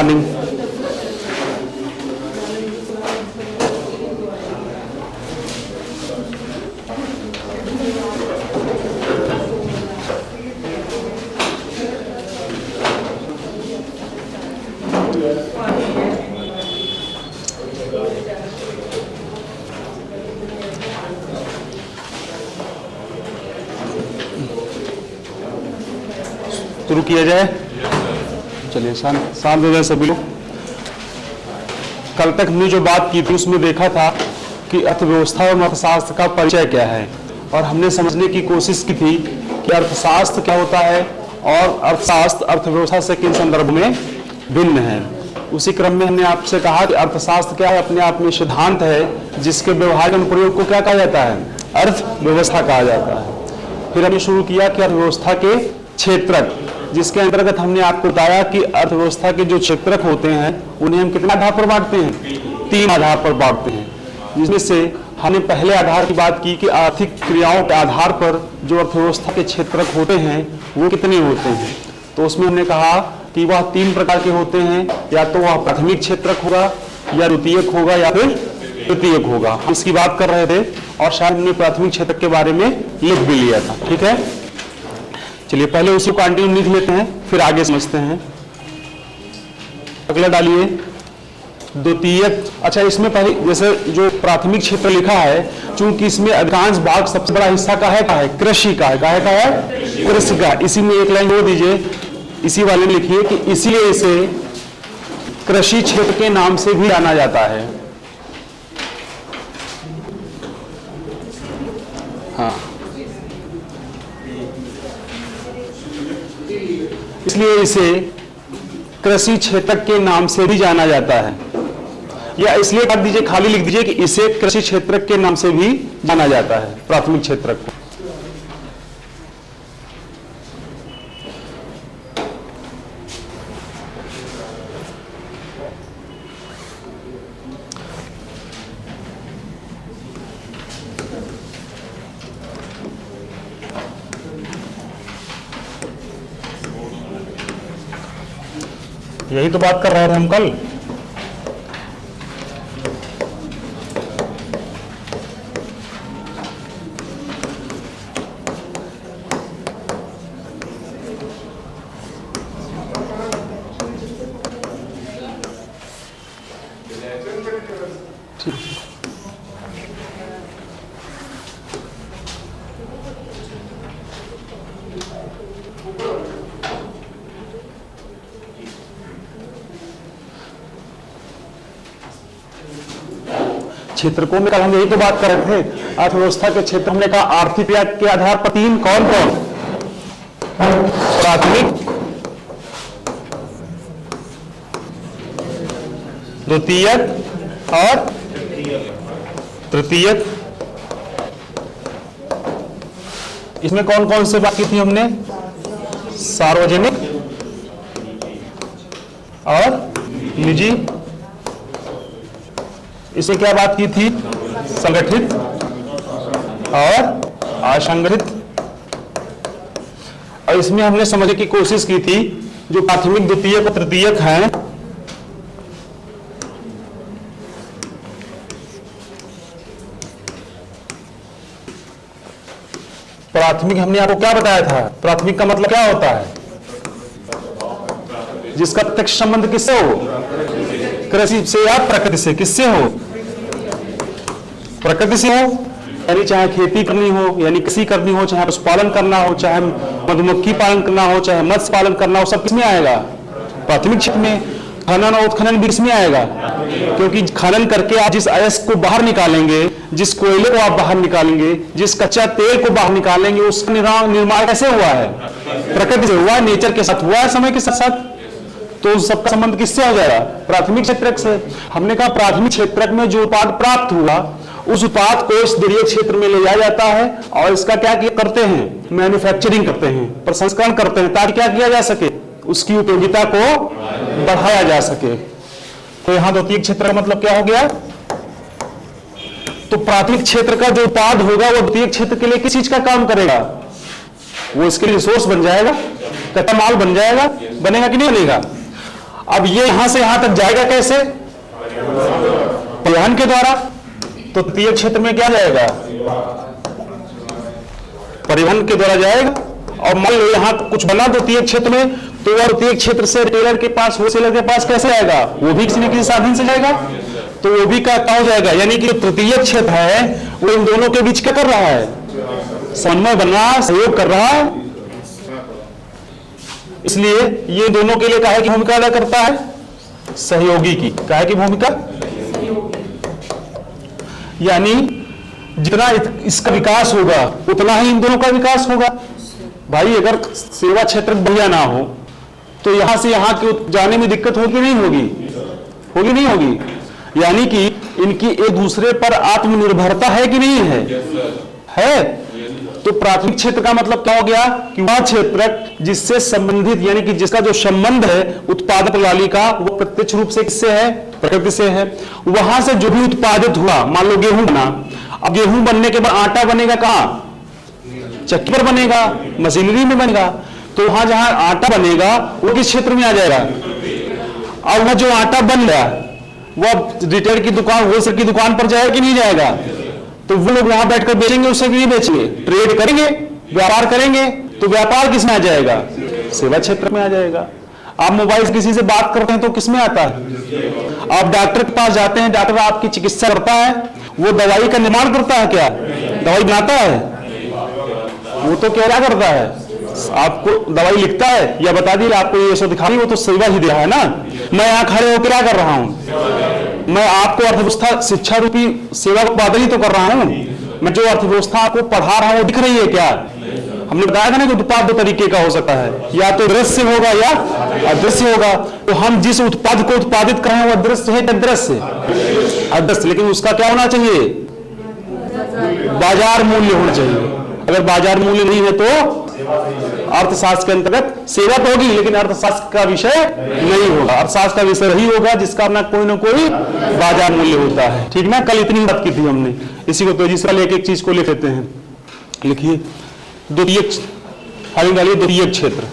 Morning. शुरू किया जाए। चलिए शांत हो जाए सभी लोग। कल तक हमने जो बात की थी उसमें देखा था कि अर्थव्यवस्था और अर्थशास्त्र का परिचय क्या है, और हमने समझने की कोशिश की थी कि अर्थशास्त्र क्या होता है और अर्थशास्त्र अर्थव्यवस्था से किन संदर्भ में भिन्न है। उसी क्रम में हमने आपसे कहा कि अर्थशास्त्र क्या है, अपने आप में सिद्धांत है जिसके व्यवहारिक अनुप्रयोग को क्या कहा जाता है, अर्थव्यवस्था कहा जाता है। फिर हमने शुरू किया कि अर्थव्यवस्था के क्षेत्रक, जिसके अंतर्गत हमने आपको बताया कि अर्थव्यवस्था के जो क्षेत्रक होते हैं उन्हें हम कितने आधार पर बांटते हैं, 3 आधार पर बांटते हैं, जिसमें से हमने पहले आधार की बात की कि आर्थिक क्रियाओं के आधार पर जो अर्थव्यवस्था के क्षेत्रक होते हैं वो कितने होते हैं। तो उसमें हमने कहा कि वह 3 प्रकार के होते हैं, या तो वह प्राथमिक क्षेत्रक होगा, या द्वितीयक होगा, या फिर तृतीयक होगा। हम इसकी बात कर रहे थे और शायद हमने प्राथमिक क्षेत्रक के बारे में लिख भी लिया था। ठीक है, चलिए पहले उसी को कंटिन्यू लिख लेते हैं, फिर आगे समझते हैं। अगला डालिए द्वितीयक। अच्छा, इसमें पहले जैसे जो प्राथमिक क्षेत्र लिखा है, चूंकि इसमें अधिकांश भाग सबसे बड़ा हिस्सा का है कृषि का है, कृषि का। इसी में एक लाइन जोड़ दीजिए, इसी वाले में लिखिए कि इसीलिए इसे कृषि क्षेत्र के नाम से भी जाना जाता है। हाँ, इसलिए इसे कृषि क्षेत्र के नाम से भी जाना जाता है, या इसलिए काट दीजिए, खाली लिख दीजिए कि इसे कृषि क्षेत्र के नाम से भी जाना जाता है, प्राथमिक क्षेत्र को। यही तो बात कर रहे थे हम कल। क्षेत्रकों में कल हम यही तो बात कर रहे थे। अर्थव्यवस्था के क्षेत्र हमने कहा आर्थिक क्रिया के आधार पर 3 कौन कौन, प्राथमिक, द्वितीयक और तृतीयक। इसमें कौन कौन से बात की थी हमने, सार्वजनिक और निजी। इसमें क्या बात की थी, संगठित और असंगठित। और इसमें हमने समझने की कोशिश की थी जो प्राथमिक, द्वितीयक और तृतीयक हैं, प्राथमिक हमने आपको क्या बताया था, प्राथमिक का मतलब क्या होता है, जिसका प्रत्यक्ष संबंध किससे हो, कृषि से या प्रकृति से। किससे हो, प्रकृति से हो, यानी चाहे खेती करनी हो, यानी कृषि करनी हो, चाहे पशुपालन करना हो, चाहे मधुमक्खी पालन करना हो, चाहे मत्स्य पालन करना हो, सब किसमें आएगा, प्राथमिक क्षेत्र में। खनन और उत्खनन भी किसमें आएगा, क्योंकि खनन करके आप जिस अयस्क को बाहर निकालेंगे, जिस कोयले को आप बाहर निकालेंगे, जिस कच्चा तेल को बाहर निकालेंगे, उसका निर्माण कैसे हुआ है, प्रकृति से हुआ है, नेचर के साथ हुआ है, समय के साथ साथ। तो उस सबका संबंध किससे हो जाएगा, प्राथमिक क्षेत्रक से। हमने कहा प्राथमिक क्षेत्रक में जो उत्पाद प्राप्त हुआ उस उत्पाद को इस द्वितीयक क्षेत्र में ले जाया जाता है और इसका क्या करते हैं, मैन्युफैक्चरिंग करते हैं, प्रसंस्करण करते हैं, ताकि क्या किया जा सके, उसकी उपयोगिता को बढ़ाया जा सके। तो यहां द्वितीयक क्षेत्र का मतलब क्या हो गया, तो प्राथमिक क्षेत्र का जो उत्पाद होगा वो द्वितीयक क्षेत्र के लिए किस चीज का काम करेगा, वो इसके लिए रिसोर्स बन जाएगा, कच्चा माल बन जाएगा, बनेगा कि नहीं बनेगा। अब ये यहां से यहां तक जाएगा कैसे? परिवहन के द्वारा। तो तृतीय क्षेत्र में क्या जाएगा? परिवहन के द्वारा जाएगा। और मान लो यहां कुछ बना द्वितीय क्षेत्र में, तो वह द्वितीय क्षेत्र से रिटेलर के पास, होलसेलर के पास कैसे आएगा? वो भी किसी न किसी साधन से जाएगा। तो वो भी क्या हो जाएगा? यानी कि तृतीय क्षेत्र है वो इन दोनों के बीच क्या कर रहा है? समन्वय बन रहा है, सहयोग कर रहा है। इसलिए ये दोनों के लिए काहे की भूमिका अदा करता है? सहयोगी की। काहे की भूमिका? यानी जितना इसका विकास होगा उतना ही इन दोनों का विकास होगा। भाई अगर सेवा क्षेत्र बढ़िया ना हो तो यहां से यहां के जाने में दिक्कत होगी नहीं होगी? होगी नहीं होगी? यानी कि इनकी एक दूसरे पर आत्मनिर्भरता है कि नहीं है? है। तो प्राथमिक क्षेत्र का मतलब क्या हो गया? कि वह क्षेत्र जिससे संबंधित, यानी कि जिसका जो संबंध है उत्पादन प्रणाली का, वो प्रत्यक्ष रूप से किससे है? प्रकृति से है। वहां से जो भी उत्पादित हुआ, मान लो गेहूं बना, अब गेहूं बनने के बाद आटा बनेगा कहां? चक्की पर बनेगा, मशीनरी में बनेगा। तो वहां जहां आटा बनेगा वो किस क्षेत्र में आ जाएगा? और वह जो आटा बन गया वह रिटेल की दुकान, होलसेल की दुकान पर जाएगा कि नहीं जाएगा? तो वो लोग वहां बैठकर बेचेंगे, उससे भी नहीं बेचेंगे, ट्रेड करेंगे, व्यापार करेंगे। तो व्यापार किस में आ जाएगा? सेवा क्षेत्र में आ जाएगा। आप मोबाइल से किसी से बात करते हैं तो किस में आता है? आप डॉक्टर के पास जाते हैं, डॉक्टर आपकी चिकित्सा करता है, वो दवाई का निर्माण करता है क्या? दवाई बनाता है? वो तो क्या करता है? आपको दवाई लिखता है या बता दी आपको ये सब दिखा रही, वो तो सेवा ही दे रहा है ना। मैं यहाँ खड़े होकर क्या कर रहा हूँ? मैं आपको अर्थव्यवस्था शिक्षा रूपी सेवा उत्पादन ही तो कर रहा हूँ। मैं जो अर्थव्यवस्था आपको पढ़ा रहा हूँ वो दिख रही है क्या? हमने बताया था ना कि उत्पाद दो तरीके का हो सकता है, या तो दृश्य होगा या अदृश्य होगा। तो हम जिस उत्पाद को उत्पादित कर रहे हैं वो दृश्य है या अदृश्य? अदृश्य। लेकिन उसका क्या होना चाहिए? बाजार मूल्य होना चाहिए। अगर बाजार मूल्य नहीं है तो अर्थशास्त्र के अंतर्गत सेवा तो होगी, लेकिन अर्थशास्त्र का विषय नहीं होगा। अर्थशास्त्र का विषय रही होगा जिसका ना कोई बाजार मूल्य होता है। ठीक ना? कल इतनी बात की थी हमने। इसी को तेजी से एक एक चीज को लिख लेते हैं। लिखिए द्वितीय, खाली डालिए द्वितीय क्षेत्र।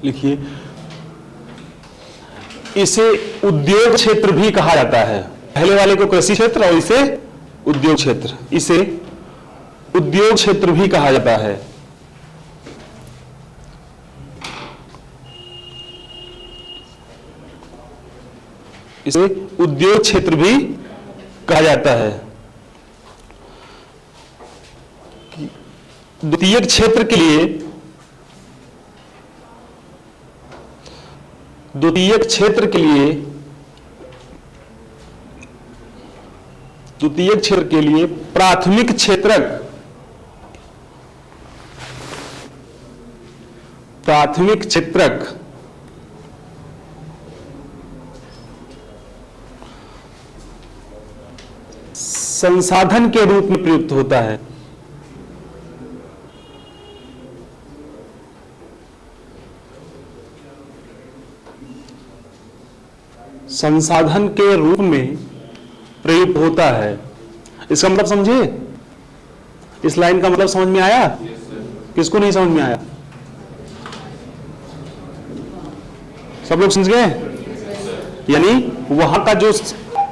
लिखिए इसे उद्योग क्षेत्र भी कहा जाता है। पहले वाले को कृषि क्षेत्र और इसे उद्योग क्षेत्र। इसे उद्योग क्षेत्र भी कहा जाता है। इसे उद्योग क्षेत्र भी कहा जाता है। द्वितीय क्षेत्र के लिए, द्वितीय क्षेत्र के लिए, द्वितीय क्षेत्र के लिए प्राथमिक क्षेत्रक, प्राथमिक क्षेत्रक संसाधन के रूप में प्रयुक्त होता है। संसाधन के रूप में प्रयुक्त होता है। इसका मतलब समझिए, इस लाइन का मतलब समझ में आया? किसको नहीं समझ में आया? सब लोग समझ गए? यानी वहां का जो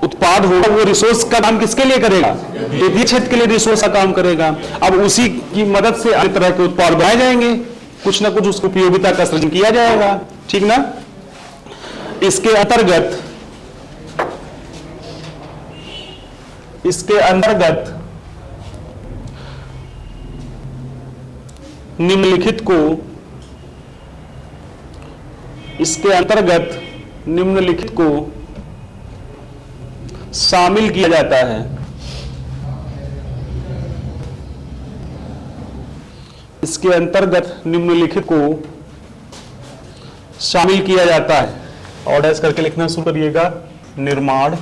उत्पाद होगा वो रिसोर्स का काम किसके लिए करेगा? द्वितीय क्षेत्र के लिए रिसोर्स का काम करेगा। अब उसी की मदद से अन्य तरह के उत्पाद बनाए जाएंगे, कुछ ना कुछ उसको उपयोगिता का सृजन किया जाएगा। ठीक ना? इसके अंतर्गत, इसके अंतर्गत निम्नलिखित को, इसके अंतर्गत निम्नलिखित को शामिल किया जाता है। इसके अंतर्गत निम्नलिखित को शामिल किया जाता है। और डैश करके लिखना शुरू करिएगा। निर्माण,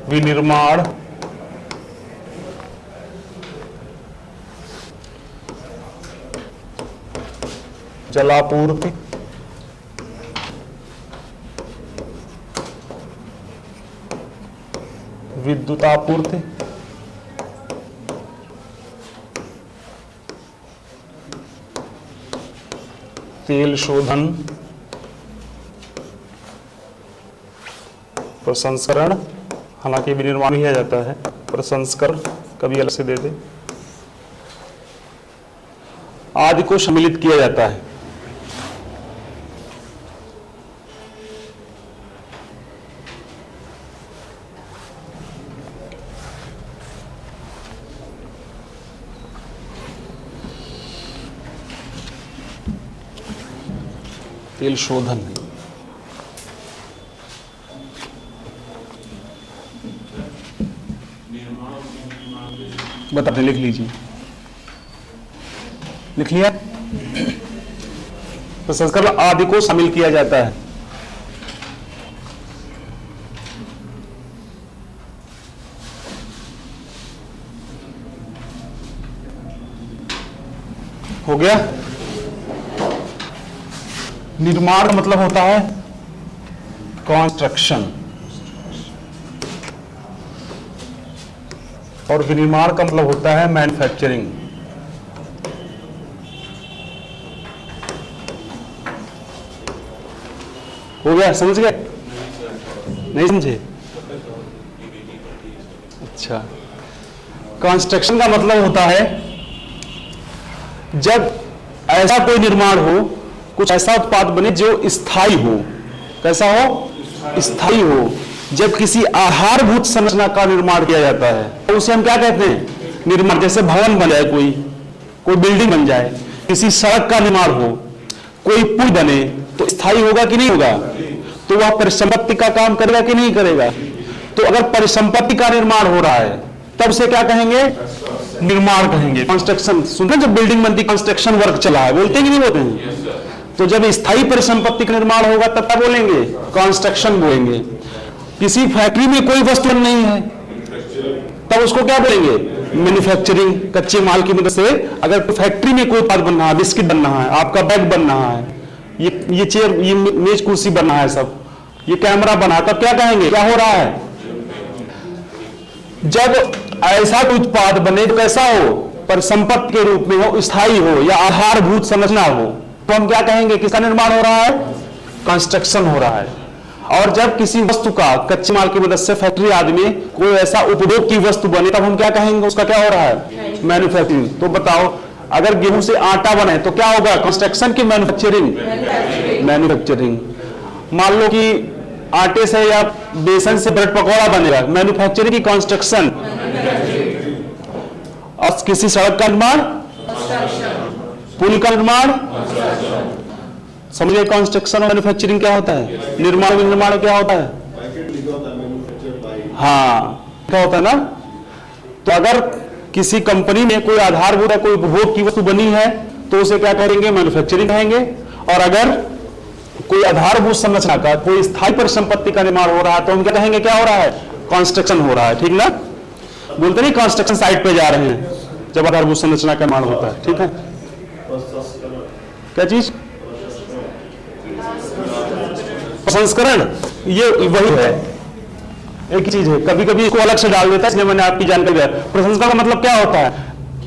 विनिर्माण, जलापूर्ति, विद्युत आपूर्ति, तेल शोधन, प्रसंस्करण, हालांकि विनिर्माण भी किया जाता है, प्रसंस्करण कभी अलग से दे दे, आदि को सम्मिलित किया जाता है। तेल शोधन बताते, लिख लीजिए, लिख लिया। प्रसंस्करण आदि को शामिल किया जाता है। हो गया। निर्माण का मतलब होता है कंस्ट्रक्शन, और विनिर्माण का मतलब होता है मैन्युफैक्चरिंग। हो गया, समझ गए? नहीं समझे? अच्छा, कंस्ट्रक्शन का मतलब होता है जब ऐसा कोई निर्माण हो, कुछ ऐसा उत्पाद बने जो स्थायी हो। कैसा हो? स्थायी हो। जब किसी आधारभूत संरचना का निर्माण किया जाता है तो उसे हम क्या कहते हैं? निर्माण। जैसे भवन बन जाए, कोई बिल्डिंग बन जाए, किसी सड़क का निर्माण हो, कोई पुल बने, तो स्थायी होगा कि नहीं होगा? तो वह परिसंपत्ति का काम करेगा कि नहीं करेगा? तो अगर परिसंपत्ति का निर्माण हो रहा है तब से क्या कहेंगे? निर्माण कहेंगे। कंस्ट्रक्शन सुनते, जब बिल्डिंग बनती, कंस्ट्रक्शन वर्क चला है, बोलते कि नहीं बोलते हैं? तो जब स्थायी परिसंपत्ति का निर्माण होगा तब क्या बोलेंगे? कंस्ट्रक्शन बोलेंगे। किसी फैक्ट्री में कोई वस्तु नहीं है तब उसको क्या बोलेंगे? मैन्युफैक्चरिंग। कच्चे माल की मदद से अगर फैक्ट्री में कोई उत्पाद बन रहा है, बिस्किट बन रहा है, आपका बैग बन रहा है, ये चेयर, ये मेज कुर्सी बन रहा है, सब ये कैमरा बना, तब क्या कहेंगे? क्या हो रहा है? जब ऐसा कोई उत्पाद बने तो कैसा हो? परिसंपत्ति के रूप में हो, स्थायी हो या आधारभूत संरचना हो, तो हम क्या कहेंगे? किसका निर्माण हो रहा है? कंस्ट्रक्शन हो रहा है। और जब किसी वस्तु का कच्चे माल की मदद से फैक्ट्री आदि में कोई ऐसा उपभोग की वस्तु बने तब हम क्या कहेंगे? उसका क्या हो रहा है? मैन्युफैक्चरिंग। तो बताओ, अगर गेहूं से आटा बने तो क्या होगा? कंस्ट्रक्शन की मैन्युफैक्चरिंग? मैन्युफैक्चरिंग। मान लो कि आटे से या बेसन से ब्रेड पकौड़ा बनेगा, मैन्युफैक्चरिंग की कंस्ट्रक्शन। और किसी सड़क का निर्माण, पुल का निर्माण, समझिए कंस्ट्रक्शन और मैन्युफैक्चरिंग क्या होता है? निर्माण क्या होता है? हाँ, क्या होता है ना? तो अगर किसी कंपनी में कोई आधारभूत है, कोई उपभोग की वस्तु बनी है तो उसे क्या करेंगे? मैन्युफैक्चरिंग कहेंगे। और अगर कोई आधारभूत संरचना का, कोई स्थायी परिसंपत्ति का निर्माण हो रहा है तो हम क्या कहेंगे? क्या हो रहा है? कंस्ट्रक्शन हो रहा है। ठीक ना? बोलते नहीं कंस्ट्रक्शन साइट पे जा रहे हैं जब आधारभूत संरचना का निर्माण होता है। ठीक है, क्या चीज? प्रसंस्करण, ये वही है, एक ही चीज है। कभी कभी इसको अलग से डाल देता है, इसलिए मैंने आपकी जानकारी दिया। प्रसंस्करण का मतलब क्या होता है?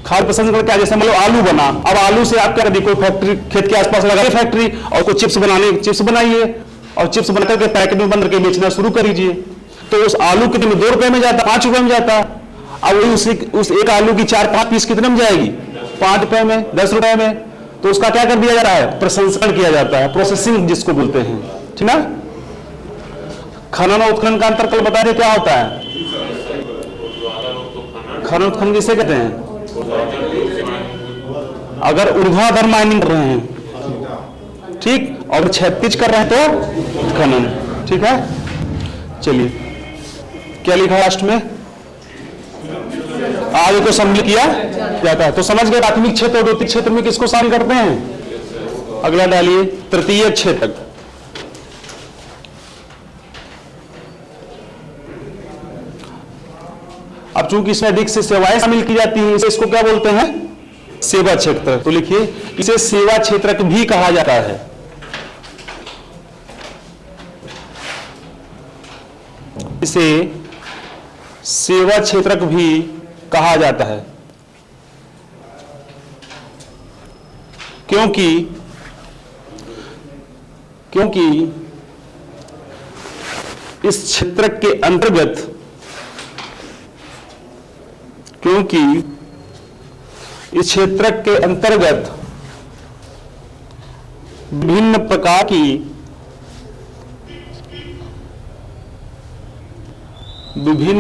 खाद्य प्रसंस्करण क्या? जैसे मतलब आलू बना, अब आलू से आप क्या करिए? कोई फैक्ट्री खेत के आसपास लगाइए फैक्ट्री, और कोई चिप्स बनाइए, और चिप्स बना करके पैकेट में बंद करके बेचना शुरू कर दीजिए। तो उस आलू कितने में? 2 रुपए में जाता, 5 रुपए में जाता। अब वही उस एक आलू की 4-5 पीस कितने में जाएगी? 5 रुपए में, 10 रुपए में। तो उसका क्या कर दिया जा रहा है? प्रसंस्करण किया जाता है, प्रोसेसिंग जिसको बोलते हैं। ठीक ना? खनन और उत्खनन का अंतर कल बता रहे क्या होता है? खनन उत्खनन किसे कहते हैं? अगर ऊर्ध्वाधर माइनिंग कर रहे हैं, ठीक, और क्षैतिज कर रहे हैं तो उत्खनन। ठीक है, चलिए, क्या लिखा लास्ट में? आगे को सम्मिलित किया जाता है। तो समझ गए प्राथमिक क्षेत्र और द्वितीय क्षेत्र में किसको शामिल करते हैं? अगला डालिए, तृतीय क्षेत्र। अब चूंकि इसमें अधिक से सेवाएं शामिल की जाती हैं, इसको क्या बोलते हैं? सेवा क्षेत्र। तो लिखिए, इसे सेवा क्षेत्र भी कहा जाता है। इसे सेवा क्षेत्रक भी कहा जाता है, क्योंकि इस क्षेत्रक के अंतर्गत विभिन्न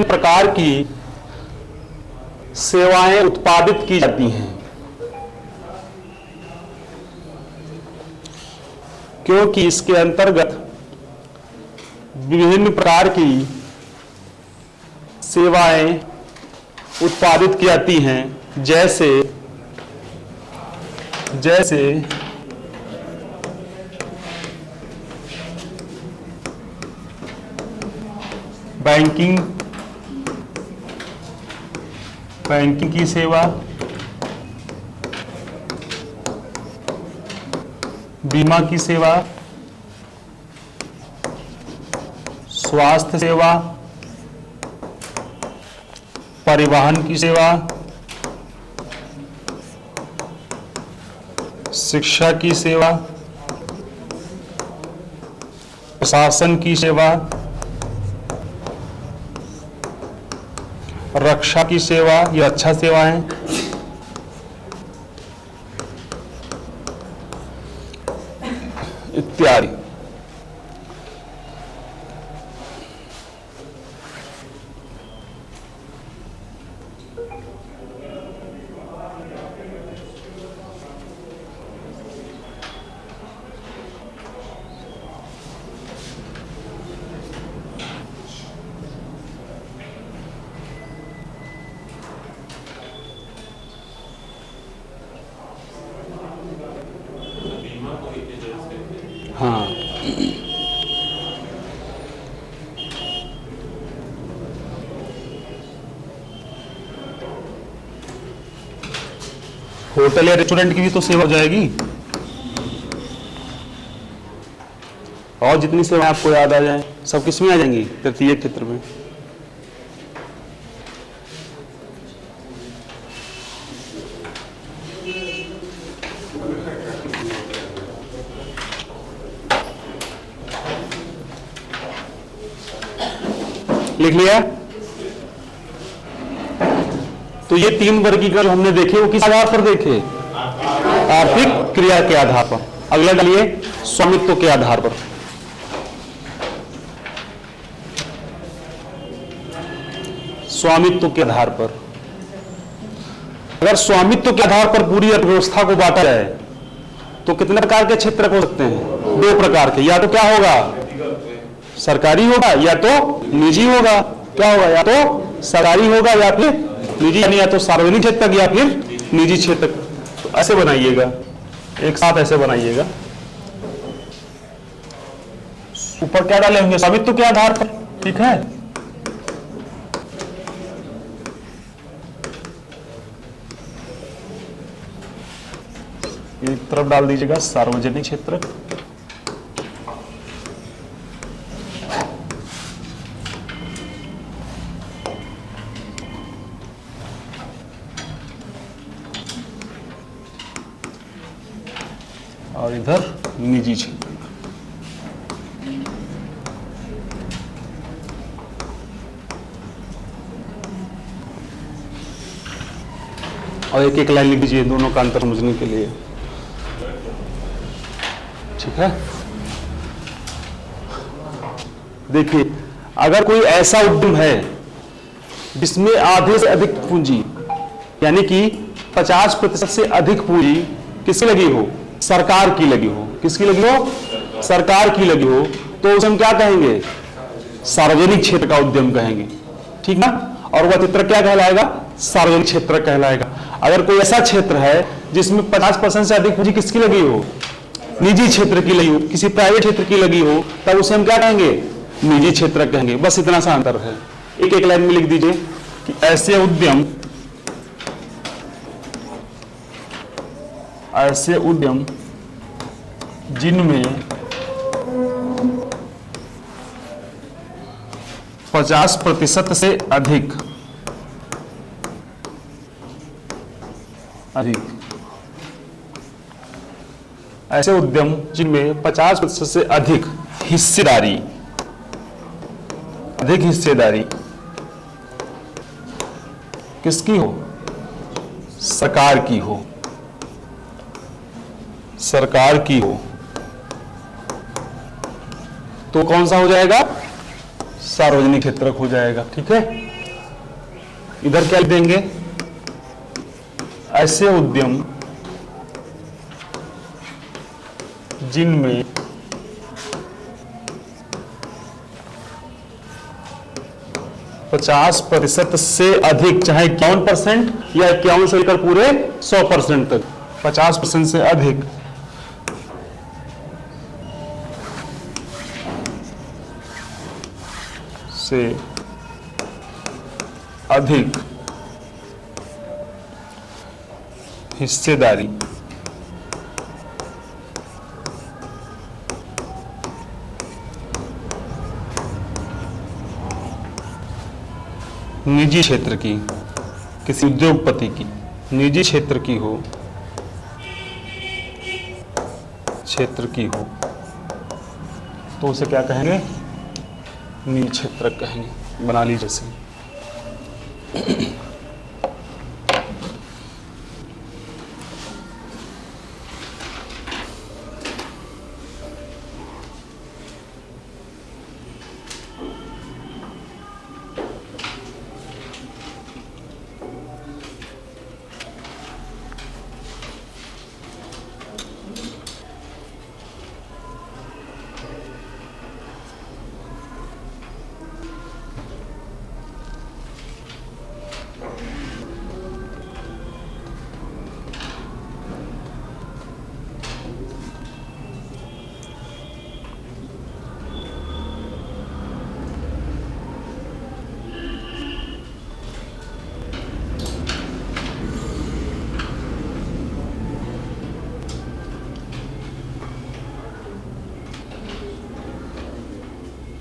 प्रकार की सेवाएं उत्पादित की जाती हैं, क्योंकि इसके अंतर्गत विभिन्न प्रकार की सेवाएं उत्पादित की जाती हैं, जैसे बैंकिंग की सेवा, बीमा की सेवा, स्वास्थ्य सेवा, परिवहन की सेवा, शिक्षा की सेवा, प्रशासन की सेवा, रक्षा की सेवा, ये अच्छा सेवाएं, इत्यादि। हाँ, होटल या रेस्टोरेंट की भी तो सेवा हो जाएगी, और जितनी सेवा आपको याद आ जाए सब किस में आ जाएंगी? तृतीय क्षेत्र में। लिख लिया? तो ये तीन वर्गीकरण हमने देखे, वो किस आधार पर देखे? आर्थिक क्रिया के आधार पर। अगला डालिए, स्वामित्व के आधार पर। स्वामित्व के आधार पर, अगर स्वामित्व के आधार पर पूरी अर्थव्यवस्था को बांटा जाए तो कितने प्रकार के क्षेत्र हो सकते हैं? दो प्रकार के, या तो क्या होगा? सरकारी होगा या तो निजी होगा। क्या होगा? या तो सरकारी होगा या फिर निजी, यानी या तो सार्वजनिक क्षेत्र या फिर निजी क्षेत्र। तो ऐसे बनाइएगा, एक साथ ऐसे बनाइएगा। ऊपर क्या डाले होंगे? स्वामित्व के आधार पर। ठीक है, एक तरफ डाल दीजिएगा सार्वजनिक क्षेत्र, और इधर निजी क्षेत्र। और एक एक लाइन लिख दीजिए दोनों का अंतर समझने के लिए। ठीक है, देखिए, अगर कोई ऐसा उद्यम है जिसमें आधे से अधिक पूंजी, यानी कि 50% से अधिक पूंजी किसकी लगी हो? सरकार की लगी हो। किसकी लगी हो? सरकार की लगी हो, तो उसे हम क्या कहेंगे? सार्वजनिक क्षेत्र का उद्यम कहेंगे। ठीक ना? और वह चित्र क्या कहलाएगा? सार्वजनिक क्षेत्र कहलाएगा। अगर कोई ऐसा क्षेत्र है जिसमें 50% से अधिक पूंजी किसकी लगी हो? निजी क्षेत्र की लगी हो, किसी प्राइवेट क्षेत्र की लगी हो, तब उसे हम क्या कहेंगे? निजी क्षेत्र कहेंगे। बस इतना सा अंतर है। एक एक लाइन में लिख दीजिए कि ऐसे उद्यम जिनमें 50% से अधिक अधिक। ऐसे उद्यम जिनमें 50% से अधिक हिस्सेदारी किसकी हो? सरकार की हो, तो कौन सा हो जाएगा? सार्वजनिक क्षेत्र हो जाएगा। ठीक है, इधर क्या देंगे? ऐसे उद्यम जिनमें 50% से अधिक, चाहे 51% या 51 से लेकर पूरे 100% तक, 50% से अधिक हिस्सेदारी निजी क्षेत्र की, किसी उद्योगपति की, निजी क्षेत्र की हो, तो उसे क्या कहेंगे? निजी क्षेत्र कहेंगे। बना लीजिए जैसे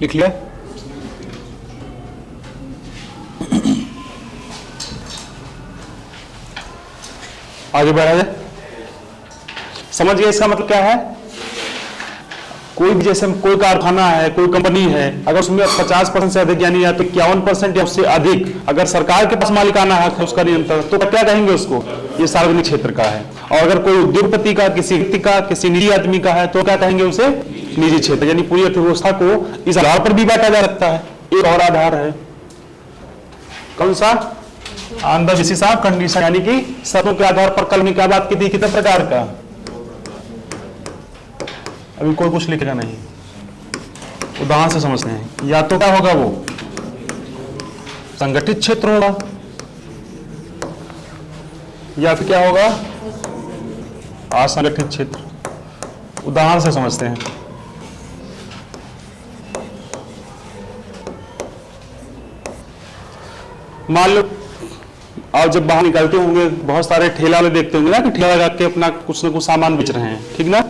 लिख लिया। आगे बढ़ा जाए। समझ गए इसका मतलब क्या है? कोई भी, जैसे कोई कारखाना है, कोई कंपनी है, अगर उसमें 50% से अधिक यानी या तो 51% या उससे अधिक अगर सरकार के पास मालिकाना हक है, उसका नियंत्रण, तो क्या कहेंगे उसको? ये सार्वजनिक क्षेत्र का है। और अगर कोई उद्योगपति का, किसी व्यक्ति का, किसी निजी आदमी का है, तो क्या कहेंगे उसे? निजी क्षेत्र। यानी पूरी अर्थव्यवस्था को इस आधार पर भी बांटा जा सकता है। एक और आधार है, कौन सा? On the basis of condition, यानी कि शर्तों के आधार पर। कल में क्या बात की थी? कितने प्रकार का? अभी कोई कुछ लिखेगा नहीं, उदाहरण से समझते हैं। या तो क्या होगा? वो संगठित क्षेत्र होगा, या फिर क्या होगा? असंगठित क्षेत्र। उदाहरण से समझते हैं। मान लो आप जब बाहर निकलते होंगे, बहुत सारे ठेला वाले देखते होंगे ना कि ठेला लगा के अपना कुछ ना कुछ सामान बेच रहे हैं, ठीक ना?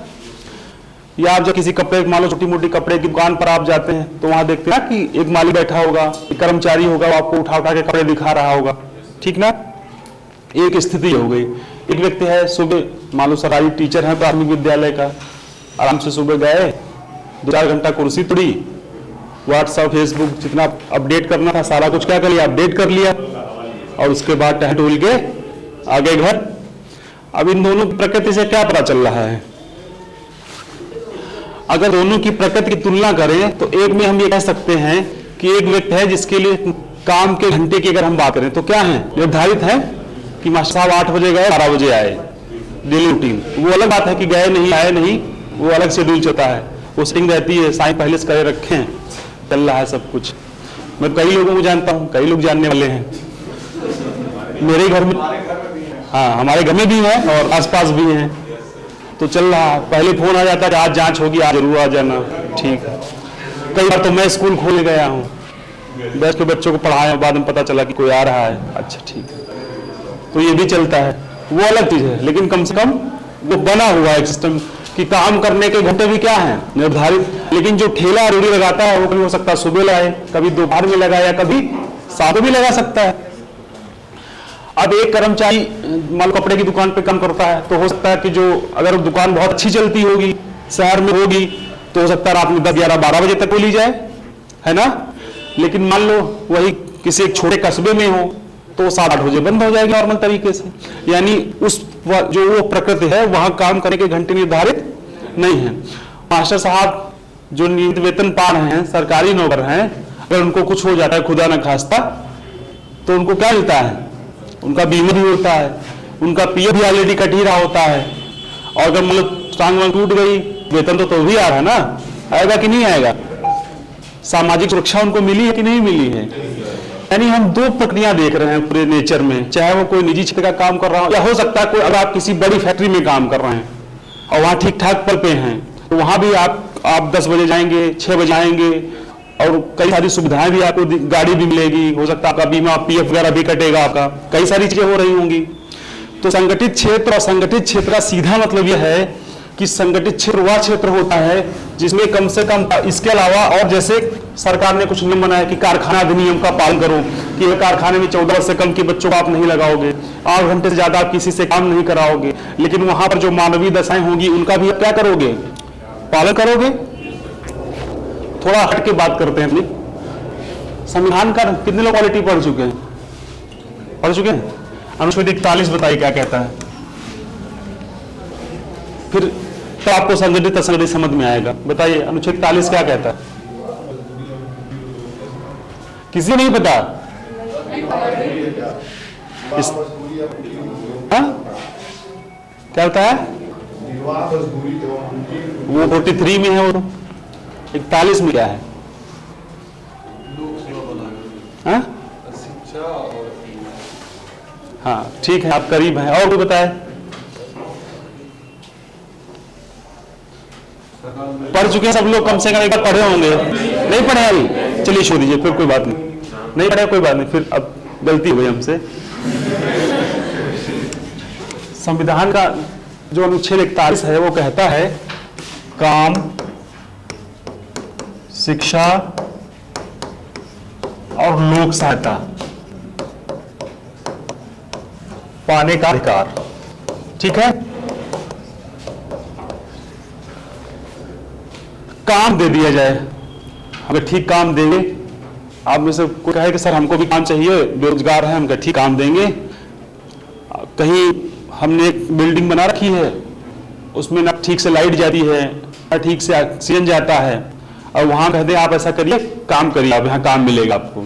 या आप जब किसी कपड़े, मान लो छोटी मोटी कपड़े की दुकान पर आप जाते हैं, तो वहां देखते हैं ना कि एक माली बैठा होगा, एक कर्मचारी होगा, वो आपको उठा उठा के कपड़े दिखा रहा होगा, ठीक ना? एक स्थिति हो गई। एक व्यक्ति है, सुबह मान लो सरकारी टीचर है प्राथमिक विद्यालय का, आराम से सुबह गए, 2-4 घंटा कुर्सी तोड़ी, व्हाट्सएप फेसबुक जितना अपडेट करना था सारा कुछ क्या कर लिया? अपडेट कर लिया, और उसके बाद टहल टूल के आ गए घर। अब इन दोनों की प्रकृति से क्या पता चल रहा है? अगर दोनों की प्रकृति की तुलना करें तो एक में हम ये कह सकते हैं कि एक व्यक्ति है जिसके लिए काम के घंटे की अगर हम बात करें तो क्या है? निर्धारित है कि मास्टर साहब 8 बजे गए, 12 बजे आए, डेली रूटीन। वो अलग बात है कि गए नहीं, आए नहीं, वो अलग शेड्यूल चलता है, वो सेटिंग रहती है, साइन पहले से करे रखे हैं, चल रहा है सब कुछ। मैं कई लोगों को जानता हूँ, कई लोग जानने वाले हैं मेरे घर में, हाँ हमारे घर में भी हैं और आसपास भी हैं, तो चल रहा है। पहले फोन आ जाता है कि आज जांच होगी, आज जरूर आ जाना, ठीक है। कई बार तो मैं स्कूल खोलने गया हूँ, बैठ के बच्चों को पढ़ाया, बाद में पता चला कि कोई आ रहा है, अच्छा ठीक है, तो ये भी चलता है, वो अलग चीज है। लेकिन कम से कम वो बना हुआ है सिस्टम कि काम करने के घंटे भी क्या है? निर्धारित। लेकिन जो ठेला रूढ़ी लगाता है वो कभी हो सकता है सुबह लगाए, कभी दोपहर में लगाए, या कभी शाम को भी लगा सकता है। अब एक कर्मचारी मान लो कपड़े की दुकान पे काम करता है, तो हो सकता है कि जो अगर दुकान बहुत अच्छी चलती होगी, शहर में होगी, तो हो सकता है रात में 10, 11, 12 बजे तक खोली जाए, है ना। लेकिन मान लो वही किसी एक छोटे कस्बे में हो तो 7, 8 बजे बंद हो जाएगी नॉर्मल तरीके से। यानी उस जो वो प्रकृति है वहां काम करने के घंटे निर्धारित नहीं है। मास्टर साहब जो नियमित वेतन पा रहे हैं, सरकारी नौकर हैं, अगर उनको कुछ हो जाता है खुदा न खास्ता, तो उनको क्या मिलता है? उनका बीमा भी होता है, उनका पीएफ भी ऑलरेडी कट ही रहा होता है। और अगर मतलब टांग वांग टूट गई, वेतन तो भी आ रहा है ना, आएगा कि नहीं आएगा? सामाजिक सुरक्षा उनको मिली है कि नहीं मिली है? यानी हम दो प्रक्रिया देख रहे हैं पूरे नेचर में, चाहे वो कोई निजी क्षेत्र का काम कर रहा हो, या हो सकता है कोई अगर आप किसी बड़ी फैक्ट्री में काम कर रहे हैं और वहां ठीक ठाक पल पे हैं, तो वहां भी आप 10 बजे जाएंगे, 6 बजे आएंगे, और कई सारी सुविधाएं भी आपको, गाड़ी भी मिलेगी, हो सकता है आपका बीमा पीएफ वगैरह भी कटेगा, आपका कई सारी चीजें हो रही होंगी। तो संगठित क्षेत्र और संगठित क्षेत्र का सीधा मतलब यह है कि संगठित क्षेत्र वह क्षेत्र होता है जिसमें कम से कम, इसके अलावा और जैसे सरकार ने कुछ नियम बनाया कि कारखाना अधिनियम का पालन करो, कि कारखाने में 14 वर्ष से कम के बच्चों को आप नहीं लगाओगे, 8 घंटे से ज्यादा आप किसी से काम नहीं कराओगे, लेकिन वहां पर जो मानवीय दशाएं होंगी उनका भी क्या करोगे? पालन करोगे। थोड़ा हट के बात करते हैं अपनी। संविधान का कितने लोग क्वालिटी पढ़ चुके हैं? अनुच्छेद 41 बताइए क्या कहता है, फिर तो आपको संगठित असंगठित समझ में आएगा। बताइए अनुच्छेद 41 क्या कहता है? किसी को नहीं पता? क्या होता है वो? 43 में है, वो 41 में क्या है? हाँ ठीक है, आप करीब हैं। और कोई बताए? पढ़ चुके हैं सब लोग, कम से कम एक बार पढ़े होंगे। नहीं पढ़े अभी? चलिए छोड़ दीजिए, फिर कोई बात नहीं पढ़े, कोई बात नहीं, फिर अब गलती हो गई हमसे। संविधान का जो अनुच्छेद 41 है वो कहता है काम, शिक्षा और लोक सहायता पाने का अधिकार। ठीक है, काम दे दिया जाए, हमें ठीक काम देंगे। आप में से कोई कहे कि सर हमको भी काम चाहिए, बेरोजगार है, हम कहे ठीक काम देंगे। कहीं हमने एक बिल्डिंग बना रखी है, उसमें ना ठीक से लाइट जाती है, ना ठीक से ऑक्सीजन जाता है, और वहां कहते हैं आप ऐसा करिए, काम करिए, आप यहाँ काम मिलेगा आपको,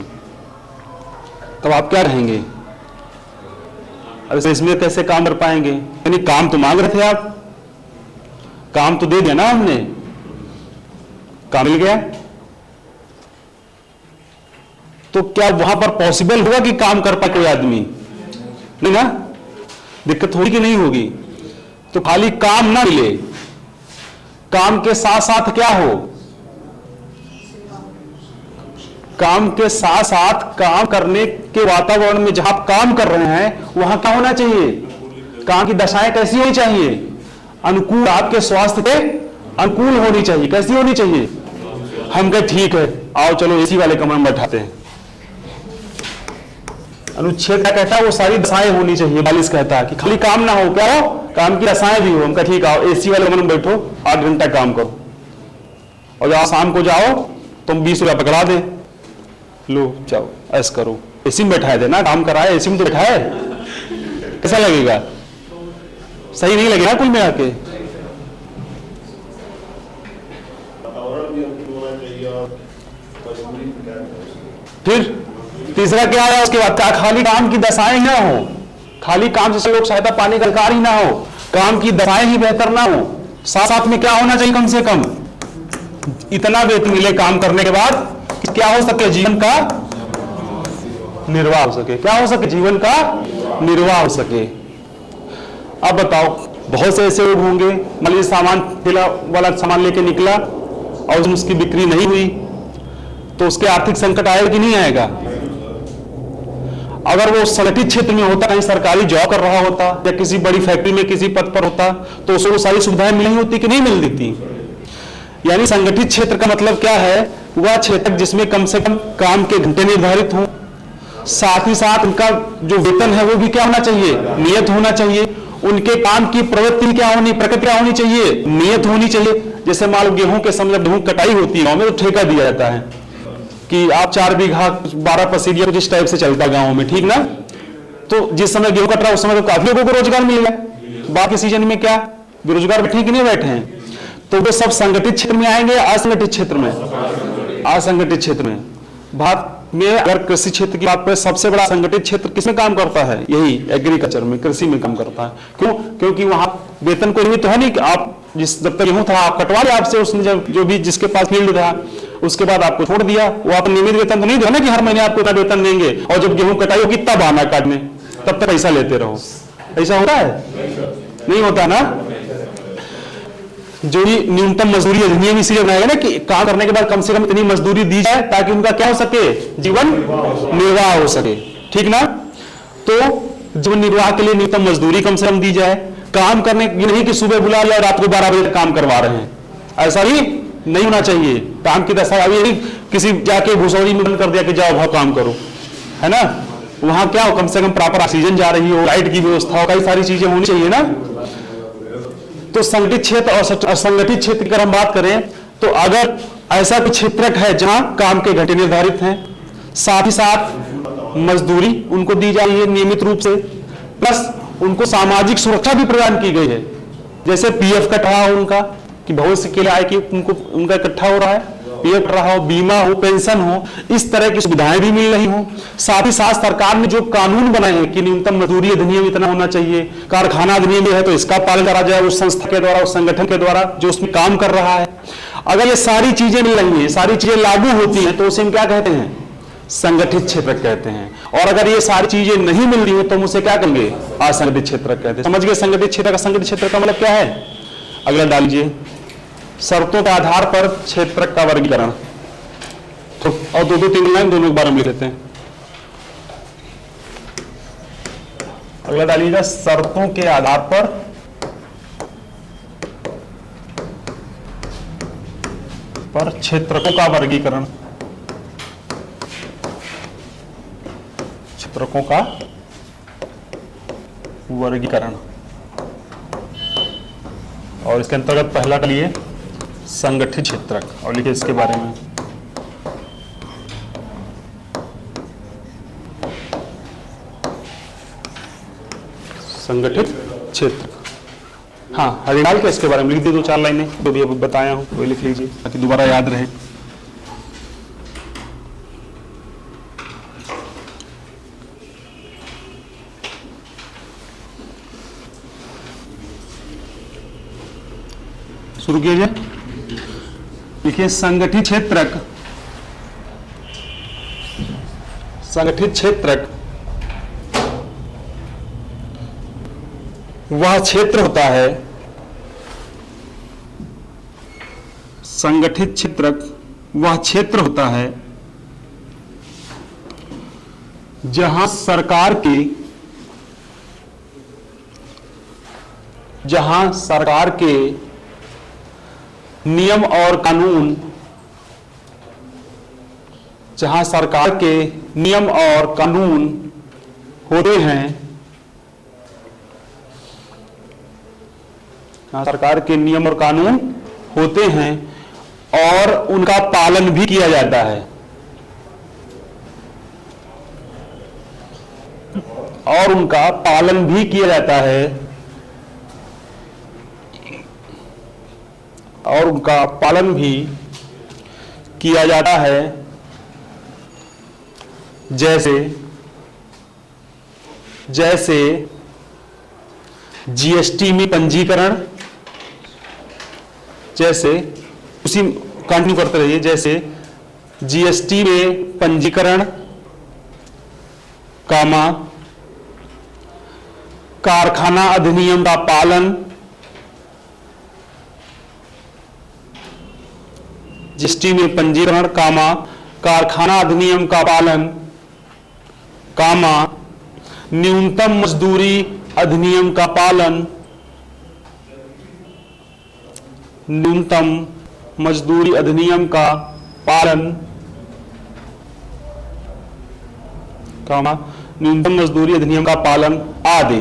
तब आप क्या रहेंगे? अब इसमें कैसे काम कर पाएंगे? यानी काम तो मांग रहे थे आप, काम तो दे दिया ना हमने, काम मिल गया, तो क्या वहां पर पॉसिबल होगा कि काम कर पाए कोई आदमी? नहीं ना, दिक्कत होगी कि नहीं होगी? तो खाली काम ना मिले, काम के साथ साथ क्या हो? काम के साथ साथ काम करने के वातावरण में जहां आप काम कर रहे हैं वहां क्या होना चाहिए? काम की दशाएं कैसी होनी चाहिए? अनुकूल, आपके स्वास्थ्य के अनुकूल होनी चाहिए। कैसी होनी चाहिए? हम कहे ठीक है, आओ चलो एसी वाले कमरे में बैठाते हैं। अनुच्छेद क्या कहता है? वो सारी दशाएं होनी चाहिए। 42 कहता है कि खाली काम ना हो, क्या हो? काम की दशाएं भी हो। हम कहे ठीक, आओ एसी वाले कमरे में बैठो, 8 घंटा काम करो, और जब शाम को जाओ तुम 20 रुपया पकड़ा दे, लो जाओ ऐस करो। एसी में बैठाए थे ना, काम कराए, एसी में तो बैठाए, कैसा लगेगा? सही नहीं लगेगा कुल मिला के। फिर तीसरा क्या है उसके बाद? खाली काम की दशाएं ना हो, खाली काम से लोग सहायता पाने का अधिकार ही ना हो, काम की दशाएं ही बेहतर ना हो, साथ साथ में क्या होना चाहिए? कम से कम इतना वेतन मिले काम करने के बाद कि क्या हो सके? जीवन का निर्वाह हो सके। क्या हो सके? जीवन का निर्वाह हो सके। अब बताओ, बहुत से ऐसे लोग होंगे, मान लीजिए सामान, ठेला वाला सामान लेके निकला और उसकी बिक्री नहीं हुई, तो उसके आर्थिक संकट आएगा कि नहीं आएगा? अगर वो संगठित क्षेत्र में होता, कहीं सरकारी जॉब कर रहा होता या किसी बड़ी फैक्ट्री में किसी पद पर होता, तो उसको सारी सुविधाएं मिली होती कि नहीं मिल देती? यानी संगठित क्षेत्र का मतलब क्या है? वह क्षेत्र जिसमें कम से कम काम के घंटे निर्धारित हों, साथ ही साथ उनका जो वेतन है वो भी क्या होना चाहिए, नियत होना चाहिए। उनके काम की प्रवृत्ति क्या होनी, प्रक्रिया होनी चाहिए, नियत होनी चाहिए। जैसे मान लो गेहूं के समय गेहूं कटाई होती है गाँव में, तो ठेका दिया जाता है कि आप 4 बीघा 12 पसीलिया जिस टाइप से चलता गाँव में, ठीक ना। तो जिस समय गेहूं कट रहा है उस समय तो काफी लोगों को रोजगार मिल रहा है। बाकी सीजन में क्या बेरोजगार बैठे कि नहीं बैठे हैं। तो वो सब संगठित क्षेत्र में आएंगे, असंगठित क्षेत्र में, असंगठित क्षेत्र में। भारत में अगर कृषि क्षेत्र की बात करें, सबसे बड़ा संगठित क्षेत्र किसमें काम करता है, यही एग्रीकल्चर में, कृषि में काम करता है। क्यों? क्योंकि वहां वेतन कोई निमित्त है नहीं कि आप जिस जब तक गेहूं था आप कटवा लिया आपसे, उसने जो भी जिसके पास फील्ड था, उसके बाद आपको छोड़ दिया। वो आप नियमित वेतन तो नहीं दे ना कि हर महीने आपको इतना वेतन देंगे, और जब गेहूं कटाई होगी तब आना काटने, तब तक पैसा लेते रहो। ऐसा होता है? नहीं होता ना। जो ये न्यूनतम मजदूरी अधिनियम इसीलिए बनाया ना कि काम करने के बाद कम से कम इतनी मजदूरी दी जाए ताकि उनका क्या हो सके, जीवन निर्वाह हो सके, ठीक ना। तो जीवन निर्वाह के लिए न्यूनतम मजदूरी कम से कम दी जाए। काम करने की नहीं कि सुबह बुला लिया रात को 12 बजे तक काम करवा रहे हैं, ऐसा ही नहीं होना चाहिए। काम की दशा अभी किसी जाके भूसौरी में बंद कर दिया कि जाओ भाव काम करो, है ना। वहां क्या हो, कम से कम प्रॉपर ऑक्सीजन जा रही हो, लाइट की व्यवस्था हो, कई सारी चीजें होनी चाहिए ना। तो संगठित क्षेत्र और असंगठित क्षेत्र की अगर हम बात करें, तो अगर ऐसा कुछ क्षेत्र है जहां काम के घंटे निर्धारित हैं, साथ ही साथ मजदूरी उनको दी जा रही है नियमित रूप से, प्लस उनको सामाजिक सुरक्षा भी प्रदान की गई है। जैसे पीएफ कट रहा हो उनका कि भविष्य के लिए आय कि उनको उनका इकट्ठा हो रहा है, पीएफ रहा हो, बीमा हो, पेंशन हो, इस तरह की सुविधाएं भी मिल रही हो। साथ ही साथ सरकार ने जो कानून बनाए हैं कि न्यूनतम मजदूरी अधिनियम इतना होना चाहिए, कारखाना अधिनियम है तो इसका पालन करा जाए उस संस्था के द्वारा, उस संगठन के द्वारा जो उसमें काम कर रहा है। अगर ये सारी चीजें मिल रही हैं, सारी चीजें लागू होती हैं, तो उसे हम क्या कहते हैं, संगठित क्षेत्र कहते हैं। और अगर ये सारी चीजें नहीं मिल रही हैं तो हम उसे क्या कहेंगे, असंगठित क्षेत्र कहते हैं। समझ गए संगठित क्षेत्र का, संगठित क्षेत्र का मतलब क्या है। अगला डाल लीजिए, शर्तों के आधार पर क्षेत्र का वर्गीकरण। तो और 2-3 लाइन दोनों के बारे में लिख देते हैं। अगला डालिएगा, शर्तों के आधार पर क्षेत्रकों का वर्गीकरण, क्षेत्रकों का वर्गीकरण। और इसके अंतर्गत पहला डालिए संगठित क्षेत्रक, और लिखिए इसके बारे में। संगठित क्षेत्र, हाँ हरियाल के इसके बारे में लिख दे 2-4 लाइनें, जो भी अभी बताया हूं वो लिख लीजिए ताकि दोबारा याद रहे। शुरू कीजिए। देखिए संगठित क्षेत्रक, संगठित क्षेत्रक वह क्षेत्र होता है, संगठित क्षेत्रक वह क्षेत्र होता है जहां सरकार के नियम और कानून, जहां सरकार के नियम और कानून होते हैं, सरकार के नियम और कानून होते हैं और उनका पालन भी किया जाता है, और उनका पालन भी किया जाता है, और उनका पालन भी किया जाता है। जैसे जीएसटी में पंजीकरण, जैसे उसी कंटिन्यू करते रहिए, जैसे जीएसटी में पंजीकरण, कामा कारखाना अधिनियम का पालन, जीएसटी में पंजीकरण, कामा कारखाना अधिनियम का पालन, कामा न्यूनतम मजदूरी अधिनियम का पालन, न्यूनतम मजदूरी अधिनियम का पालन कामा न्यूनतम मजदूरी अधिनियम का पालन आदि।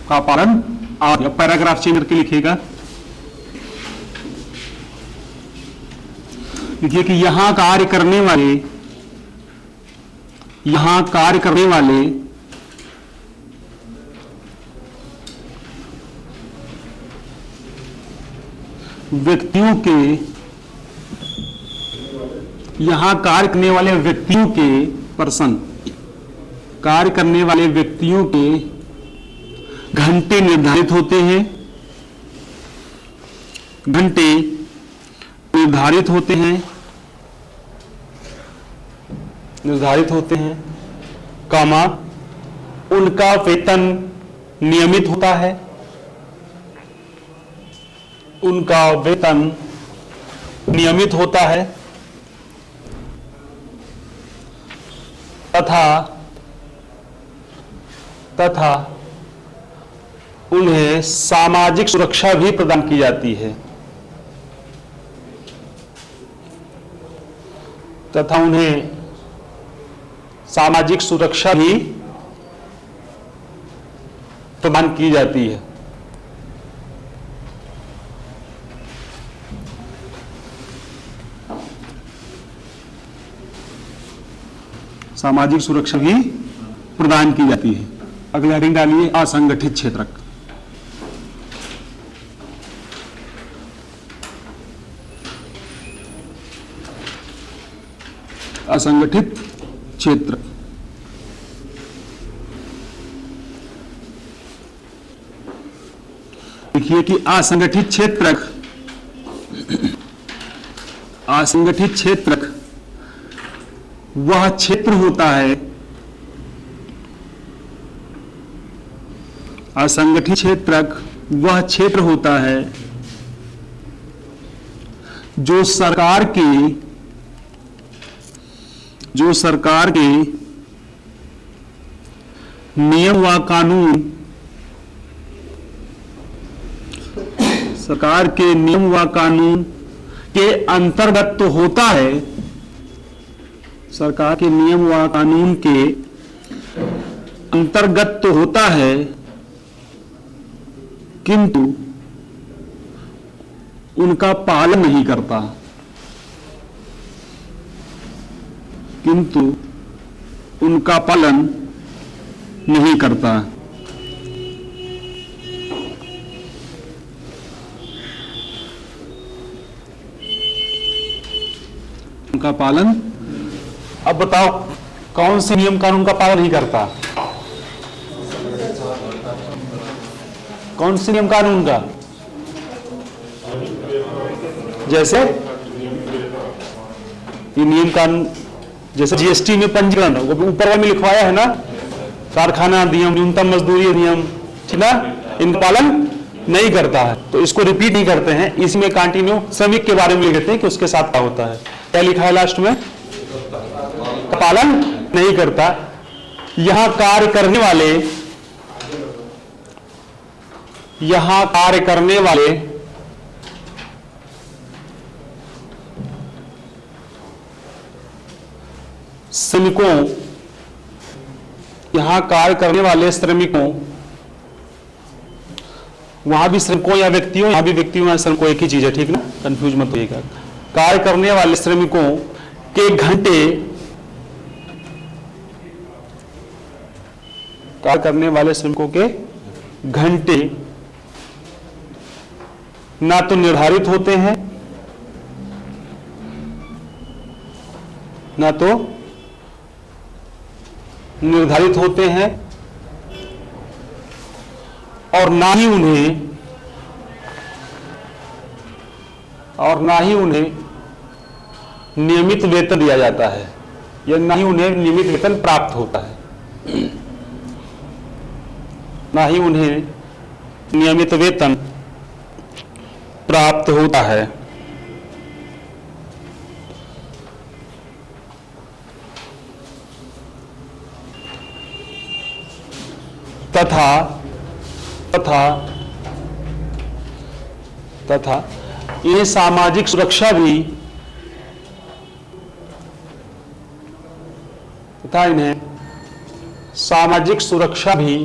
का पालन आदि। अब पैराग्राफ चेंज करके लिखिएगा। देखिए कि यहां कार्य करने वाले व्यक्तियों के पर्सन कार्य करने वाले व्यक्तियों के घंटे निर्धारित होते हैं। कामा उनका वेतन नियमित होता है। तथा उन्हें सामाजिक सुरक्षा भी प्रदान की जाती है। सामाजिक सुरक्षा भी प्रदान की जाती है। सामाजिक सुरक्षा भी प्रदान की जाती है। अगला हेडिंग डालिए असंगठित क्षेत्र। असंगठित क्षेत्र। देखिए कि असंगठित क्षेत्र वह क्षेत्र होता है। असंगठित क्षेत्र वह क्षेत्र होता है जो सरकार के नियम व कानून के अंतर्गत तो होता है। सरकार के नियम व कानून के अंतर्गत तो होता है, किंतु उनका पालन नहीं करता। उनका पालन। अब बताओ कौन से नियम कानून का पालन नहीं करता? कौन से नियम कानून का? जैसे ये नियम कानून, जैसे जीएसटी में पंजीकरण ऊपर में लिखवाया है ना, कारखाना अधिनियम, न्यूनतम मजदूरी अधिनियम, ठीक ना, इनका पालन नहीं करता है। तो इसको रिपीट नहीं करते हैं, इसमें कंटिन्यू श्रमिक के बारे में लिख देते हैं कि उसके साथ क्या होता है। क्या लिखा है लास्ट में? पालन नहीं करता। यहां कार्य करने वाले श्रमिकों, वहां भी श्रमिकों या व्यक्तियों, यहां भी व्यक्तियों या श्रमिकों एक ही चीज है, ठीक ना, कंफ्यूज मत होइएगा। कार्य करने वाले श्रमिकों के घंटे ना तो निर्धारित होते हैं, और ना ही उन्हें नियमित वेतन दिया जाता है, या ना ही उन्हें नियमित वेतन प्राप्त होता है। ना ही उन्हें नियमित वेतन प्राप्त होता है। तथा इन्हें सामाजिक सुरक्षा भी तथा इन्हें सामाजिक सुरक्षा भी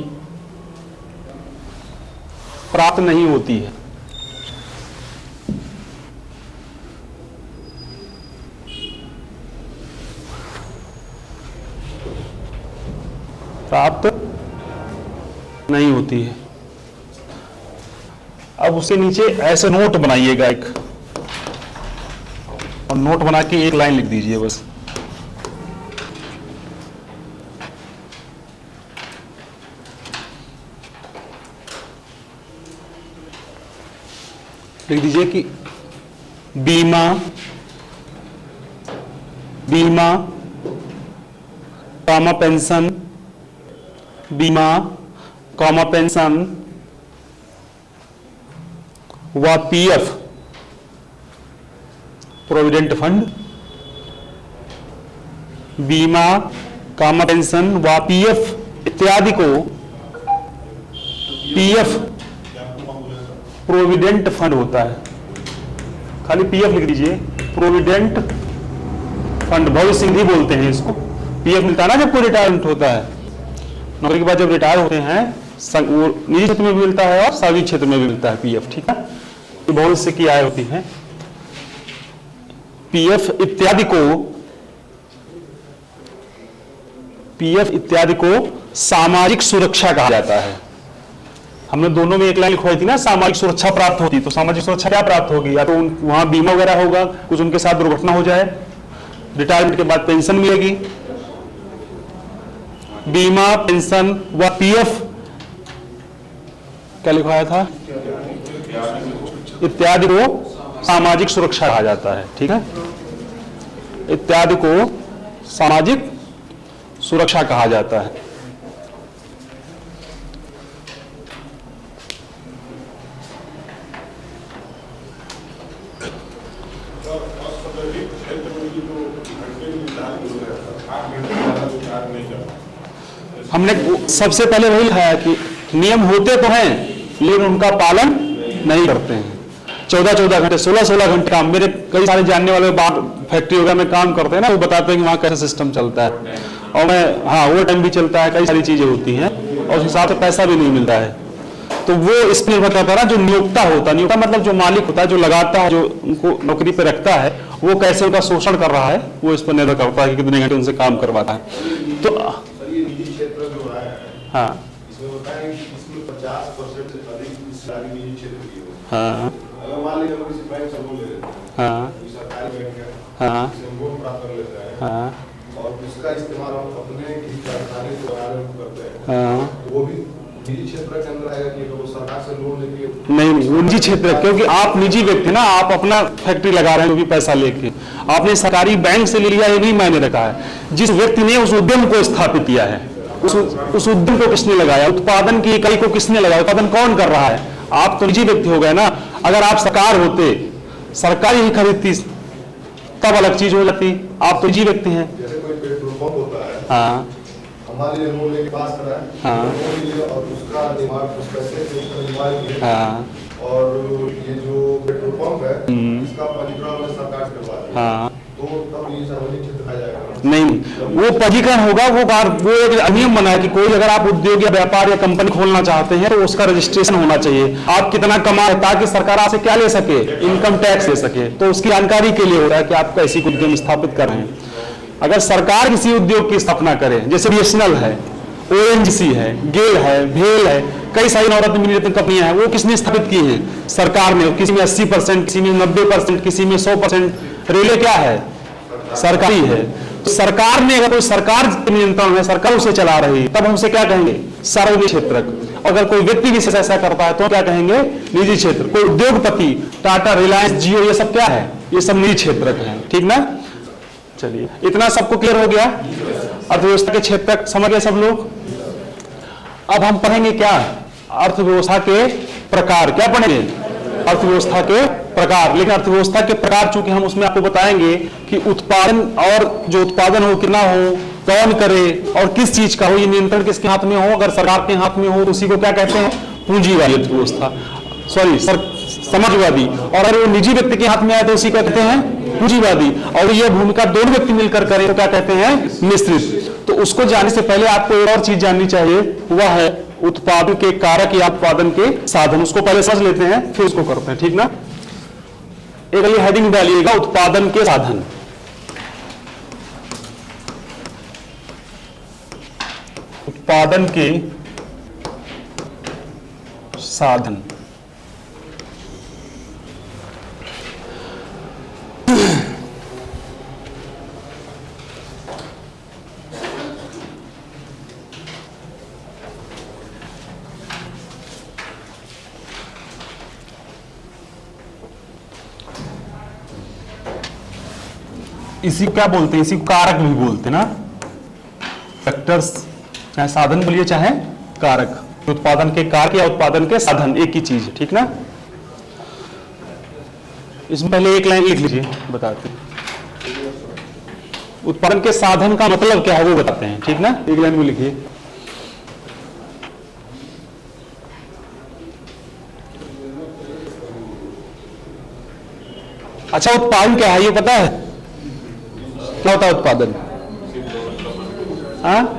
प्राप्त नहीं होती है। प्राप्त नहीं होती है। अब उसके नीचे ऐसे नोट बनाइएगा एक, और नोट बना के एक लाइन लिख दीजिए बस। लिख दीजिए कि बीमा कॉमा पेंशन, बीमा कॉमा पेंशन व पीएफ प्रोविडेंट फंड, बीमा कॉमा पेंशन व पीएफ इत्यादि को पीएफ प्रोविडेंट फंड होता है। खाली पीएफ लिख दीजिए, प्रोविडेंट फंड, भविष्य निधि बोलते हैं इसको। पीएफ मिलता है ना जब कोई रिटायरमेंट होता है, नौकरी के बाद जब रिटायर होते हैं, वो निजी क्षेत्र में भी मिलता है और सार्वजनिक क्षेत्र में भी मिलता है पीएफ, ठीक है। तो भविष्य की आय होती है। पीएफ इत्यादि को सामाजिक सुरक्षा कहा जाता है। हमने दोनों में एक लाइन लिखवाई थी ना, सामाजिक सुरक्षा प्राप्त होती। तो सामाजिक सुरक्षा क्या प्राप्त होगी? या तो वहां बीमा वगैरह होगा, कुछ उनके साथ दुर्घटना हो जाए, रिटायरमेंट के बाद पेंशन मिलेगी। बीमा, पेंशन व पीएफ क्या लिखवाया था? इत्यादि को सामाजिक सुरक्षा कहा जाता है, ठीक है। इत्यादि को सामाजिक सुरक्षा कहा जाता है। हमने सबसे पहले वही लिखा है कि नियम होते तो हैं लेकिन उनका पालन नहीं करते हैं। 14-14 घंटे, 16-16 घंटे काम। मेरे कई सारे जानने वाले बाहर फैक्ट्री वगैरह में काम करते हैं ना, वो बताते हैं कि वहाँ कैसा सिस्टम चलता है। और मैं वो टाइम भी चलता है, कई सारी चीजें होती हैं और उस हिसाब से पैसा भी नहीं मिलता है। तो वो इस पर निर्भर करता है ना, जो नियोक्ता होता है, नियोक्ता मतलब जो मालिक होता है, जो लगाता है, जो उनको नौकरी पर रखता है, वो कैसे उनका शोषण कर रहा है, वो इस पर निर्भर करता है कि कितने घंटे उनसे काम करवाता है। तो हाँ, इसमें होता है कि इसमें 50% से अधिक सरकारी निजी क्षेत्र की हो। हाँ, अगर मान लीजिए किसी बैंक से लोन ले लेते हैं, हाँ, सरकारी बैंक है, हाँ, इससे लोन प्राप्त कर लेता है, हाँ, और उसका इस्तेमाल हम अपने किसी कारखाने को बनाने में करते हैं, हाँ। तो वो भी निजी क्षेत्र के अंदर आएगा कि वो सरकार से लोन लेके? नहीं, वो निजी क्षेत्र, क्योंकि आप निजी व्यक्ति ना, आप अपना फैक्ट्री लगा रहे हैं, जो भी पैसा लेके आपने सरकारी बैंक से ले लिया, ये नहीं मायने रखा है। जिस व्यक्ति ने उस उद्यम को स्थापित किया है, उस उद्यम को किसने लगाया, उत्पादन की इकाई को किसने लगाया, उत्पादन कौन कर रहा है? आप तो निजी व्यक्ति हो गए ना। अगर आप सरकार होते, सरकार ही खरीदती, तब अलग चीज हो जाती। आप तो निजी व्यक्ति हैं। जैसे कोई पेट्रोल पंप होता है, हाँ, हमारे लिए लोन लेके पास करा है, हाँ, लोन लिए और उसका दिमाग, उस पैसे से उसका दिमाग किया, हाँ, और ये जो पेट्रोल पंप है, इसका पंजीकरण हमने सरकार से करवा दिया, हाँ। तो तब ये सार्वजनिक क्षेत्र कहा जाएगा? नहीं, वो पंजीकरण होगा, वो एक नियम बना है कि कोई अगर आप उद्योग या व्यापार या कंपनी खोलना चाहते हैं तो उसका रजिस्ट्रेशन होना चाहिए। आप कितना कमाए, ताकि सरकार आपसे क्या ले सके, इनकम टैक्स ले सके। तो उसकी जानकारी के लिए हो रहा है कि आप कैसी उद्यम स्थापित कर रहे हैं। अगर सरकार किसी उद्योग की स्थापना करे, जैसे बीएसएनएल है, ओएनजीसी है, गेल है, भेल है, कई सारी नवरत्न मिनी कंपनियां हैं, वो किसने स्थापित की हैं? सरकार ने। किसी में 80%, किसी में 90%, किसी में 100%। रेलवे क्या है? सरकारी है। तो सरकार ने, अगर कोई सरकार नियंत्रण है, सरकार उसे चला रही, तब हम उसे क्या कहेंगे? सार्वजनिक क्षेत्र। अगर कोई व्यक्ति विशेष ऐसा करता है तो क्या कहेंगे? निजी क्षेत्र। कोई उद्योगपति, टाटा, रिलायंस, जियो, ये सब क्या है? ये सब निजी क्षेत्र है, ठीक ना। चलिए, इतना सबको क्लियर हो गया? अर्थव्यवस्था के क्षेत्र तक समझ गए सब लोग? अब हम पढ़ेंगे क्या? अर्थव्यवस्था के प्रकार। क्या पढ़ेंगे? अर्थव्यवस्था के प्रकार। लेकिन अर्थव्यवस्था के प्रकार चूंकि हम उसमें आपको बताएंगे कि उत्पादन, और जो उत्पादन हो कितना हो, कौन करे और किस चीज का हो, ये नियंत्रण किसके हाथ में हो। अगर सरकार के हाथ में हो तो उसी को क्या कहते हैं? पूंजीवादी अर्थव्यवस्था। सॉरी, समाजवादी, और अगर वो निजी व्यक्ति के हाथ में आए तो उसी को कहते हैं पूंजीवादी, और ये भूमिका दोनों व्यक्ति मिलकर करें तो क्या कहते हैं मिश्रित। तो उसको जानने से पहले आपको एक और चीज जाननी चाहिए, वह है उत्पादन के कारक या उत्पादन के साधन। उसको पहले समझ लेते हैं फिर उसको करते हैं, ठीक ना। एक ये हेडिंग डालिएगा, उत्पादन के साधन। उत्पादन के साधन। इसी को क्या बोलते हैं, इसी को कारक भी बोलते हैं ना। फैक्टर्स, चाहे साधन बोलिए चाहे कारक, उत्पादन के कारक या उत्पादन के साधन एक ही चीज है, ठीक ना। इसमें पहले एक लाइन लिख लीजिए, बताते हैं उत्पादन के साधन का मतलब क्या है वो बताते हैं, ठीक ना। एक लाइन में लिखिए। अच्छा, उत्पादन क्या है ये पता है, क्या होता है उत्पादन? हाँ,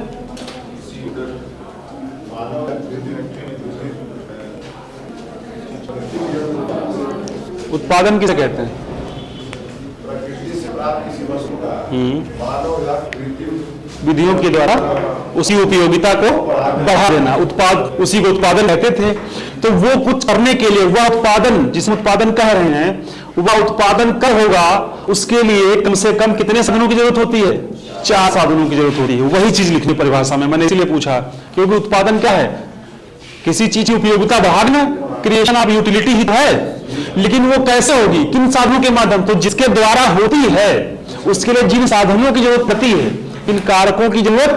उत्पादन किसे कहते हैं? प्रकृति से प्राप्त किसी वस्तु का मानव या कृत्रिम विधियों के द्वारा उसी उपयोगिता को बढ़ा देना, उत्पाद, उसी को उत्पादन कहते थे। तो वो कुछ करने के लिए, वह उत्पादन जिसमें उत्पादन कह रहे हैं, वह उत्पादन कब होगा, उसके लिए कम से कम कितने साधनों की जरूरत होती है? 4 साधनों की जरूरत होती है। वही चीज लिखनी परिभाषा में, मैंने इसलिए पूछा क्योंकि उत्पादन क्या है, किसी चीज की उपयोगिता बढ़ाना, क्रिएशन ऑफ यूटिलिटी ही है। लेकिन वो कैसे होगी, किन साधनों के माध्यम? तो जिसके द्वारा होती है उसके लिए जिन साधनों की जरूरत पड़ती है, इन कारकों की जरूरत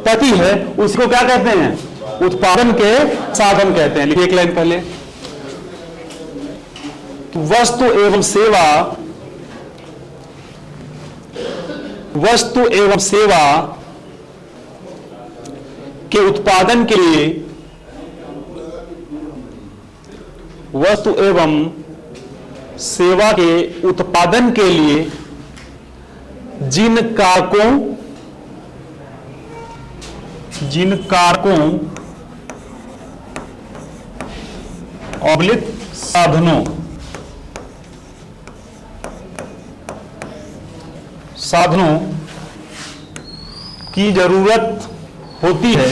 पड़ती है, उसको क्या कहते हैं? उत्पादन के साधन कहते हैं। लिखिए एक लाइन पहले, वस्तु एवं सेवा, वस्तु एवं सेवा के उत्पादन के लिए, वस्तु एवं सेवा के उत्पादन के लिए जिन कारकों ऑब्लिक साधनों की जरूरत होती है,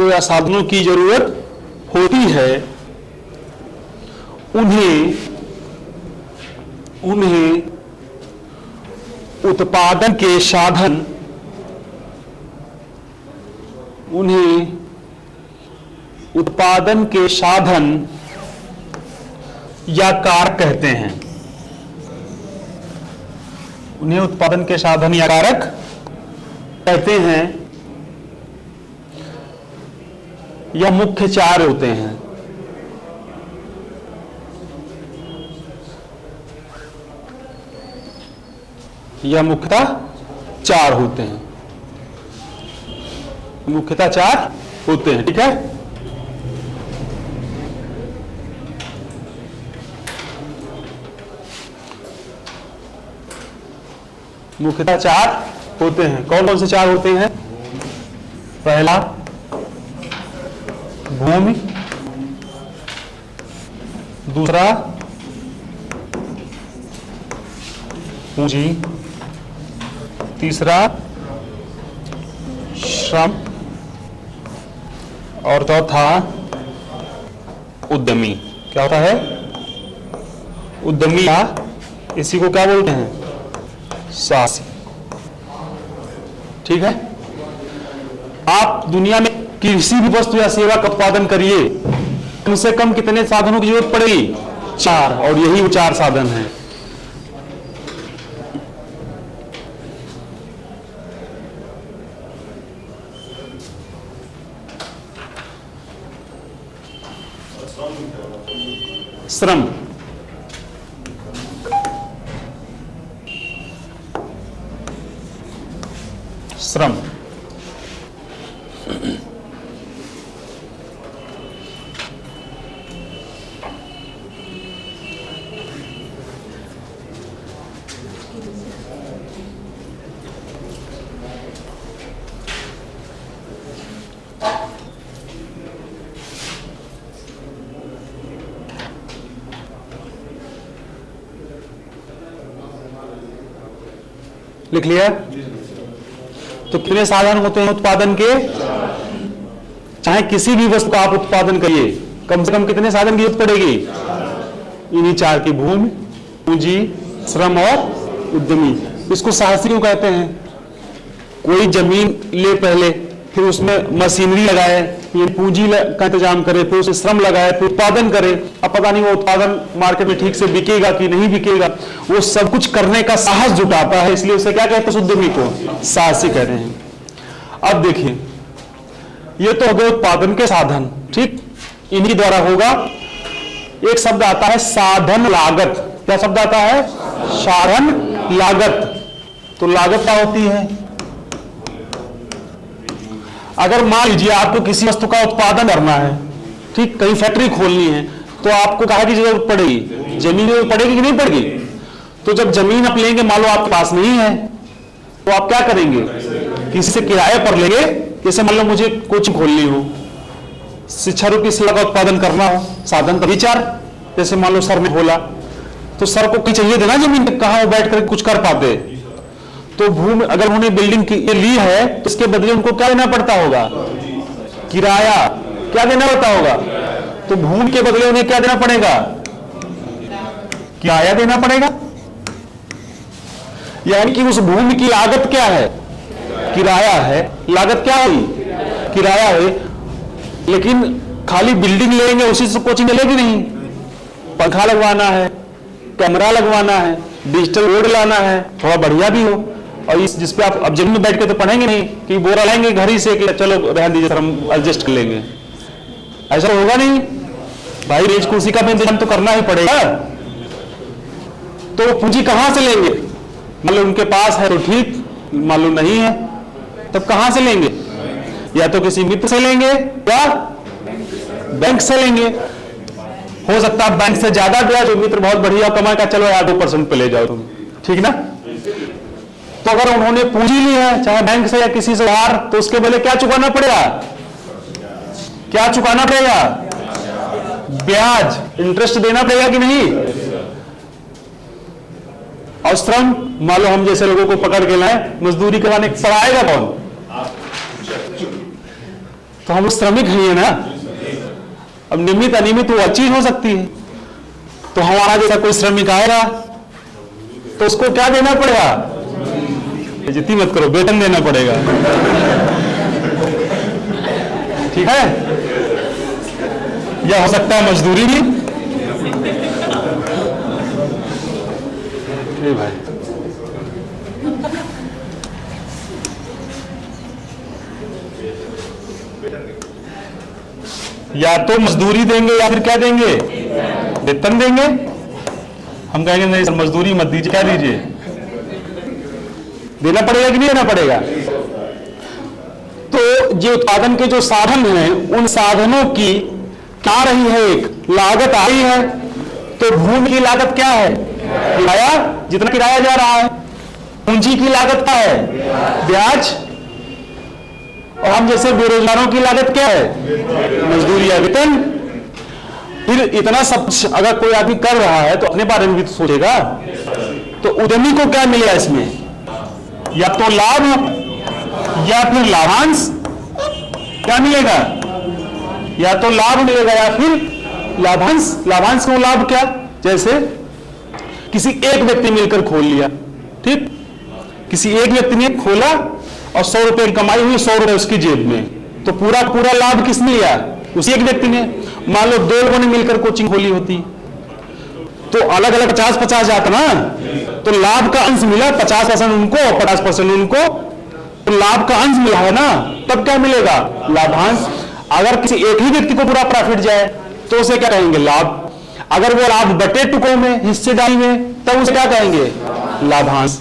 या साधनों की जरूरत होती है, उन्हें उत्पादन के साधन, उन्हें उत्पादन के साधन या कारक कहते हैं। उन्हें उत्पादन के साधन या कारक कहते हैं। यह मुख्य 4 होते हैं। यह मुख्यतः 4 होते हैं, मुख्यतः 4 होते हैं, ठीक है। मुख्यतः 4 होते हैं। कौन कौन से 4 होते हैं? पहला भूमि, दूसरा पूंजी, तीसरा श्रम, और चौथा उद्यमी। क्या होता है? उद्यमी, इसी को क्या बोलते हैं? साहसी। ठीक है। आप दुनिया में किसी भी वस्तु या सेवा का उत्पादन करिए, कम से कम कितने साधनों की जरूरत पड़ेगी? 4, और यही वो 4 साधन हैं। श्रम, श्रम लिख लिया? तो कितने साधन होते हैं उत्पादन के? चाहे किसी भी वस्तु का आप उत्पादन करिए, कम से कम कितने साधन की जरूरत पड़ेगी? इन्हीं चार की: भूमि, पूंजी, श्रम और उद्यमी। इसको साहसी क्यों कहते हैं? कोई जमीन ले पहले, फिर उसमें मशीनरी लगाए, ये पूंजी का इंतजाम करे, फिर उसमें श्रम लगाए, फिर उत्पादन करे। अब पता नहीं वो उत्पादन मार्केट में ठीक से बिकेगा कि नहीं बिकेगा, वो सब कुछ करने का साहस जुटाता है, इसलिए उसे क्या कहते हैं? उद्यमी को साहसी कहते हैं। अब देखिए, ये तो हो गए उत्पादन के साधन, ठीक? इन्हीं द्वारा होगा। एक शब्द आता है साधन लागत। क्या शब्द आता है? साधन लागत। तो लागत क्या होती है? अगर मान लीजिए आपको किसी वस्तु का उत्पादन करना है, ठीक, कहीं फैक्ट्री खोलनी है, तो आपको कहाँ की जरूरत पड़ेगी? जमीन की जरूरत पड़ेगी कि नहीं पड़ेगी? तो जब जमीन आप लेंगे, मान लो आपके पास नहीं है, तो आप क्या करेंगे? किसी से किराए पर लेंगे। जैसे मान लो मुझे कोचिंग खोलनी हो, शिक्षा रूपी सेवा का उत्पादन करना हो, साधन तभी चार। जैसे मान लो सर ने खोला, तो सर को कहीं चाहिए देना जमीन, कहाँ वो बैठ कर कुछ कर पाते। तो भूमि, अगर उन्होंने बिल्डिंग ली है तो इसके बदले उनको क्या देना पड़ता होगा? किराया। क्या देना पड़ता होगा? तो भूमि के बदले उन्हें क्या देना पड़ेगा? किराया देना पड़ेगा। यानी कि उस भूमि की लागत क्या है? किराया है। लागत क्या हुई? किराया है। लेकिन खाली बिल्डिंग लेंगे, उसी से कोचिंग लेगी नहीं। पंखा लगवाना है, कैमरा लगवाना है, डिजिटल बोर्ड लाना है, थोड़ा बढ़िया भी हो। और इस जिसपे आप अब जमीन में बैठ के तो पढ़ेंगे नहीं कि बोरा लाएंगे घर ही से कि चलो रहने दीजिए सर, हम एडजस्ट कर लेंगे। ऐसा होगा नहीं भाई, रेज कुर्सी का भी इंतजाम तो करना ही पड़ेगा। तो पूंजी कहां से लेंगे? मान लो उनके पास है तो ठीक, मान लो नहीं है तब कहां से लेंगे? या तो किसी मित्र से लेंगे या बैंक से लेंगे। हो सकता है बैंक से ज्यादा ब्याज, मित्र बहुत बढ़िया कमाए का, चलो यार 2% पे ले जाओ तुम, ठीक ना? तो अगर उन्होंने पूंजी ली है, चाहे बैंक से या किसी से उधार, तो उसके बदले क्या चुकाना पड़ेगा? क्या चुकाना पड़ेगा? ब्याज, इंटरेस्ट देना पड़ेगा कि नहीं? और श्रम, मान लो हम जैसे लोगों को पकड़ के लाए, मजदूरी कराने, पढ़ाएगा कौन? तो हम श्रमिक हैं ना। अब नियमित अनियमित वो चीज हो सकती है। तो हमारा जैसा कोई श्रमिक आएगा तो उसको क्या देना पड़ेगा? जितनी मत करो, वेतन देना पड़ेगा, ठीक है? या हो सकता है मजदूरी भी। भाई या तो मजदूरी देंगे या फिर क्या देंगे? वेतन देंगे। हम कहेंगे नहीं सर मजदूरी मत दीजिए, क्या दीजिए? देना पड़ेगा कि नहीं देना पड़ेगा? तो जो उत्पादन के जो साधन हैं, उन साधनों की क्या रही है? एक लागत आ रही है। तो भूमि की लागत क्या है? किराया, जितना किराया जा रहा है। पूंजी की लागत क्या है? ब्याज। और हम जैसे बेरोजगारों की लागत क्या है? मजदूरी या वेतन। फिर इतना सब अगर कोई आदमी कर रहा है तो अपने बारे में भी तो सोचेगा। तो उद्यमी को क्या मिलेगा इसमें? या तो लाभ या फिर लाभांश। क्या मिलेगा? या तो लाभ मिलेगा या फिर लाभांश। लाभांश को लाभ क्या? जैसे किसी एक व्यक्ति मिलकर खोल लिया, ठीक, किसी एक व्यक्ति ने खोला और 100 रुपए की कमाई हुई, 100 रुपए उसकी जेब में, तो पूरा पूरा लाभ किसने लिया? उसी एक व्यक्ति ने। मान लो 2 लोगों ने मिलकर कोचिंग खोली होती तो अलग अलग 50-50 जाता ना, तो लाभ का अंश मिला 50% उनको, 50% उनको, तो लाभ का अंश मिला है ना, तब क्या मिलेगा? लाभांश। अगर किसी एक ही व्यक्ति को पूरा प्रॉफिट जाए तो उसे क्या कहेंगे? लाभ। अगर वो लाभ बटे टुकड़ों में, हिस्सेदारी में, तब उसे क्या कहेंगे? लाभांश।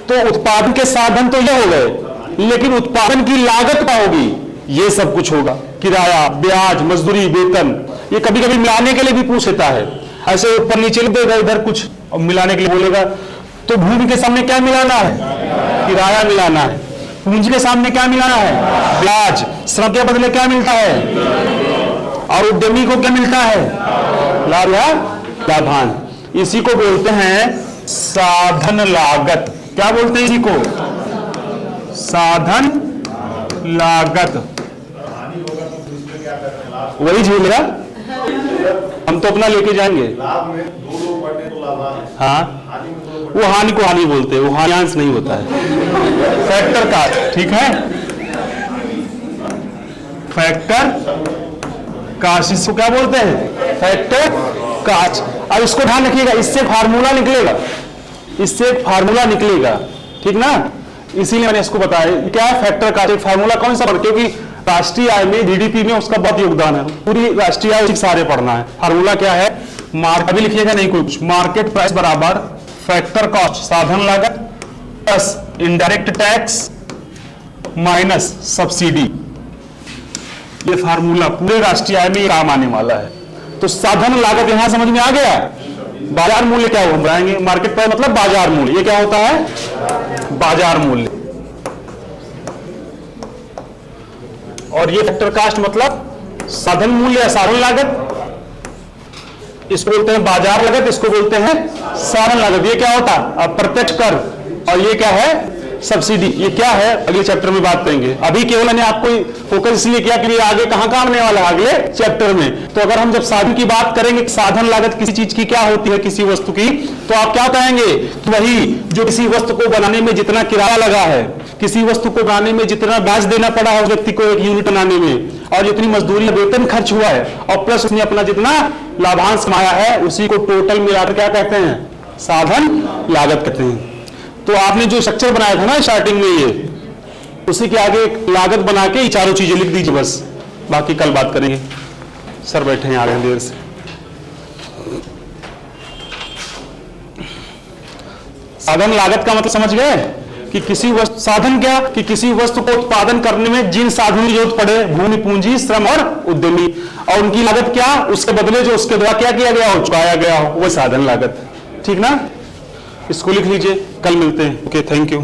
तो उत्पादन के साधन तो ये हो गए, लेकिन उत्पादन की लागत क्या होगी? ये सब कुछ होगा। किराया, ब्याज, मजदूरी, वेतन। ये कभी कभी मिलाने के लिए भी पूछ लेता है, ऐसे ऊपर नीचे लिख देगा, इधर कुछ और मिलाने के लिए बोलेगा। तो भूमि के सामने क्या मिलाना है? किराया मिलाना है। पूंजी के सामने क्या मिलाना है? ब्याज। श्रम के बदले क्या मिलता है? और उद्यमी को क्या मिलता है? लाभ या लाभांश। इसी को बोलते हैं साधन लागत। क्या बोलते हैं इसी को? साधन लागत। हानि होगा तो फिर इसमें क्या करते हैं? लाभ वही झेलेगा, हम तो अपना लेके जाएंगे। लाभ में दो लोग बढ़ने तो लाभांश, हाँ, हानि में दो लोग वो हानि को हानि बोलते हैं, वो हानियांश नहीं होता है। फैक्टर का, ठीक है, फैक्टर काश, इसको क्या बोलते हैं? फैक्टर काच। अब इसको ध्यान रखिएगा, इससे फार्मूला निकलेगा, इससे एक फार्मूला निकलेगा, ठीक ना? इसीलिए मैंने इसको बताया क्या है फैक्टर काच। एक फार्मूला कौन सा? क्योंकि राष्ट्रीय आय में, जीडीपी में उसका बहुत योगदान है, पूरी राष्ट्रीय आय सारे पढ़ना है। फार्मूला क्या है? अभी लिखिएगा नहीं कुछ, मार्केट प्राइस बराबर फैक्टर कॉस्ट साधन लागत plus indirect tax minus subsidy. ये फार्मूला पूरे राष्ट्रीय आय में काम आने वाला है। तो साधन लागत यहां समझ में आ गया। बाजार मूल्य क्या हम बताएंगे? मार्केट प्राइस मतलब बाजार मूल्य। ये क्या होता है? बाजार मूल्य। और ये फैक्टर कास्ट मतलब साधन मूल्य या साधन लागत, इसको बोलते हैं बाजार लागत, इसको बोलते हैं साधन लागत। ये क्या होता है? अप्रत्यक्ष कर। और ये क्या है? सब्सिडी। ये क्या है? अगले चैप्टर में बात करेंगे। अभी केवल मैंने आपको फोकस इसलिए किया कि ये आगे कहां काम आने वाला है अगले चैप्टर में। तो अगर हम जब साधन की बात करेंगे, साधन लागत किसी चीज की क्या होती है, किसी वस्तु की, तो आप क्या कहेंगे कि वही जो किसी वस्तु को बनाने में जितना किराया लगा है, किसी वस्तु को बनाने में जितना ब्याज देना पड़ा है उस व्यक्ति को एक यूनिट बनाने में, और जितनी मजदूरी वेतन खर्च हुआ है, और प्लस उसने अपना जितना लाभांश कमाया है, उसी को टोटल मिलाकर क्या कहते हैं? साधन लागत कहते हैं। तो आपने जो स्ट्रक्चर बनाया था ना स्टार्टिंग में, ये उसी के आगे एक लागत बना के ये चारों चीजें लिख दीजिए बस, बाकी कल बात करेंगे। सर बैठे हैं आ रहे हैं देर से। साधन लागत का मतलब समझ गए कि किसी वस्तु, साधन क्या कि किसी वस्तु को उत्पादन करने में जिन साधनों की जरूरत पड़े, भूमि, पूंजी, श्रम और उद्यमी, और उनकी लागत क्या, उसके बदले जो उसके द्वारा क्या किया गया हो, चुकाया गया हो, वो साधन लागत। ठीक ना? इसको लिख लीजिए, कल मिलते हैं। Okay, thank you.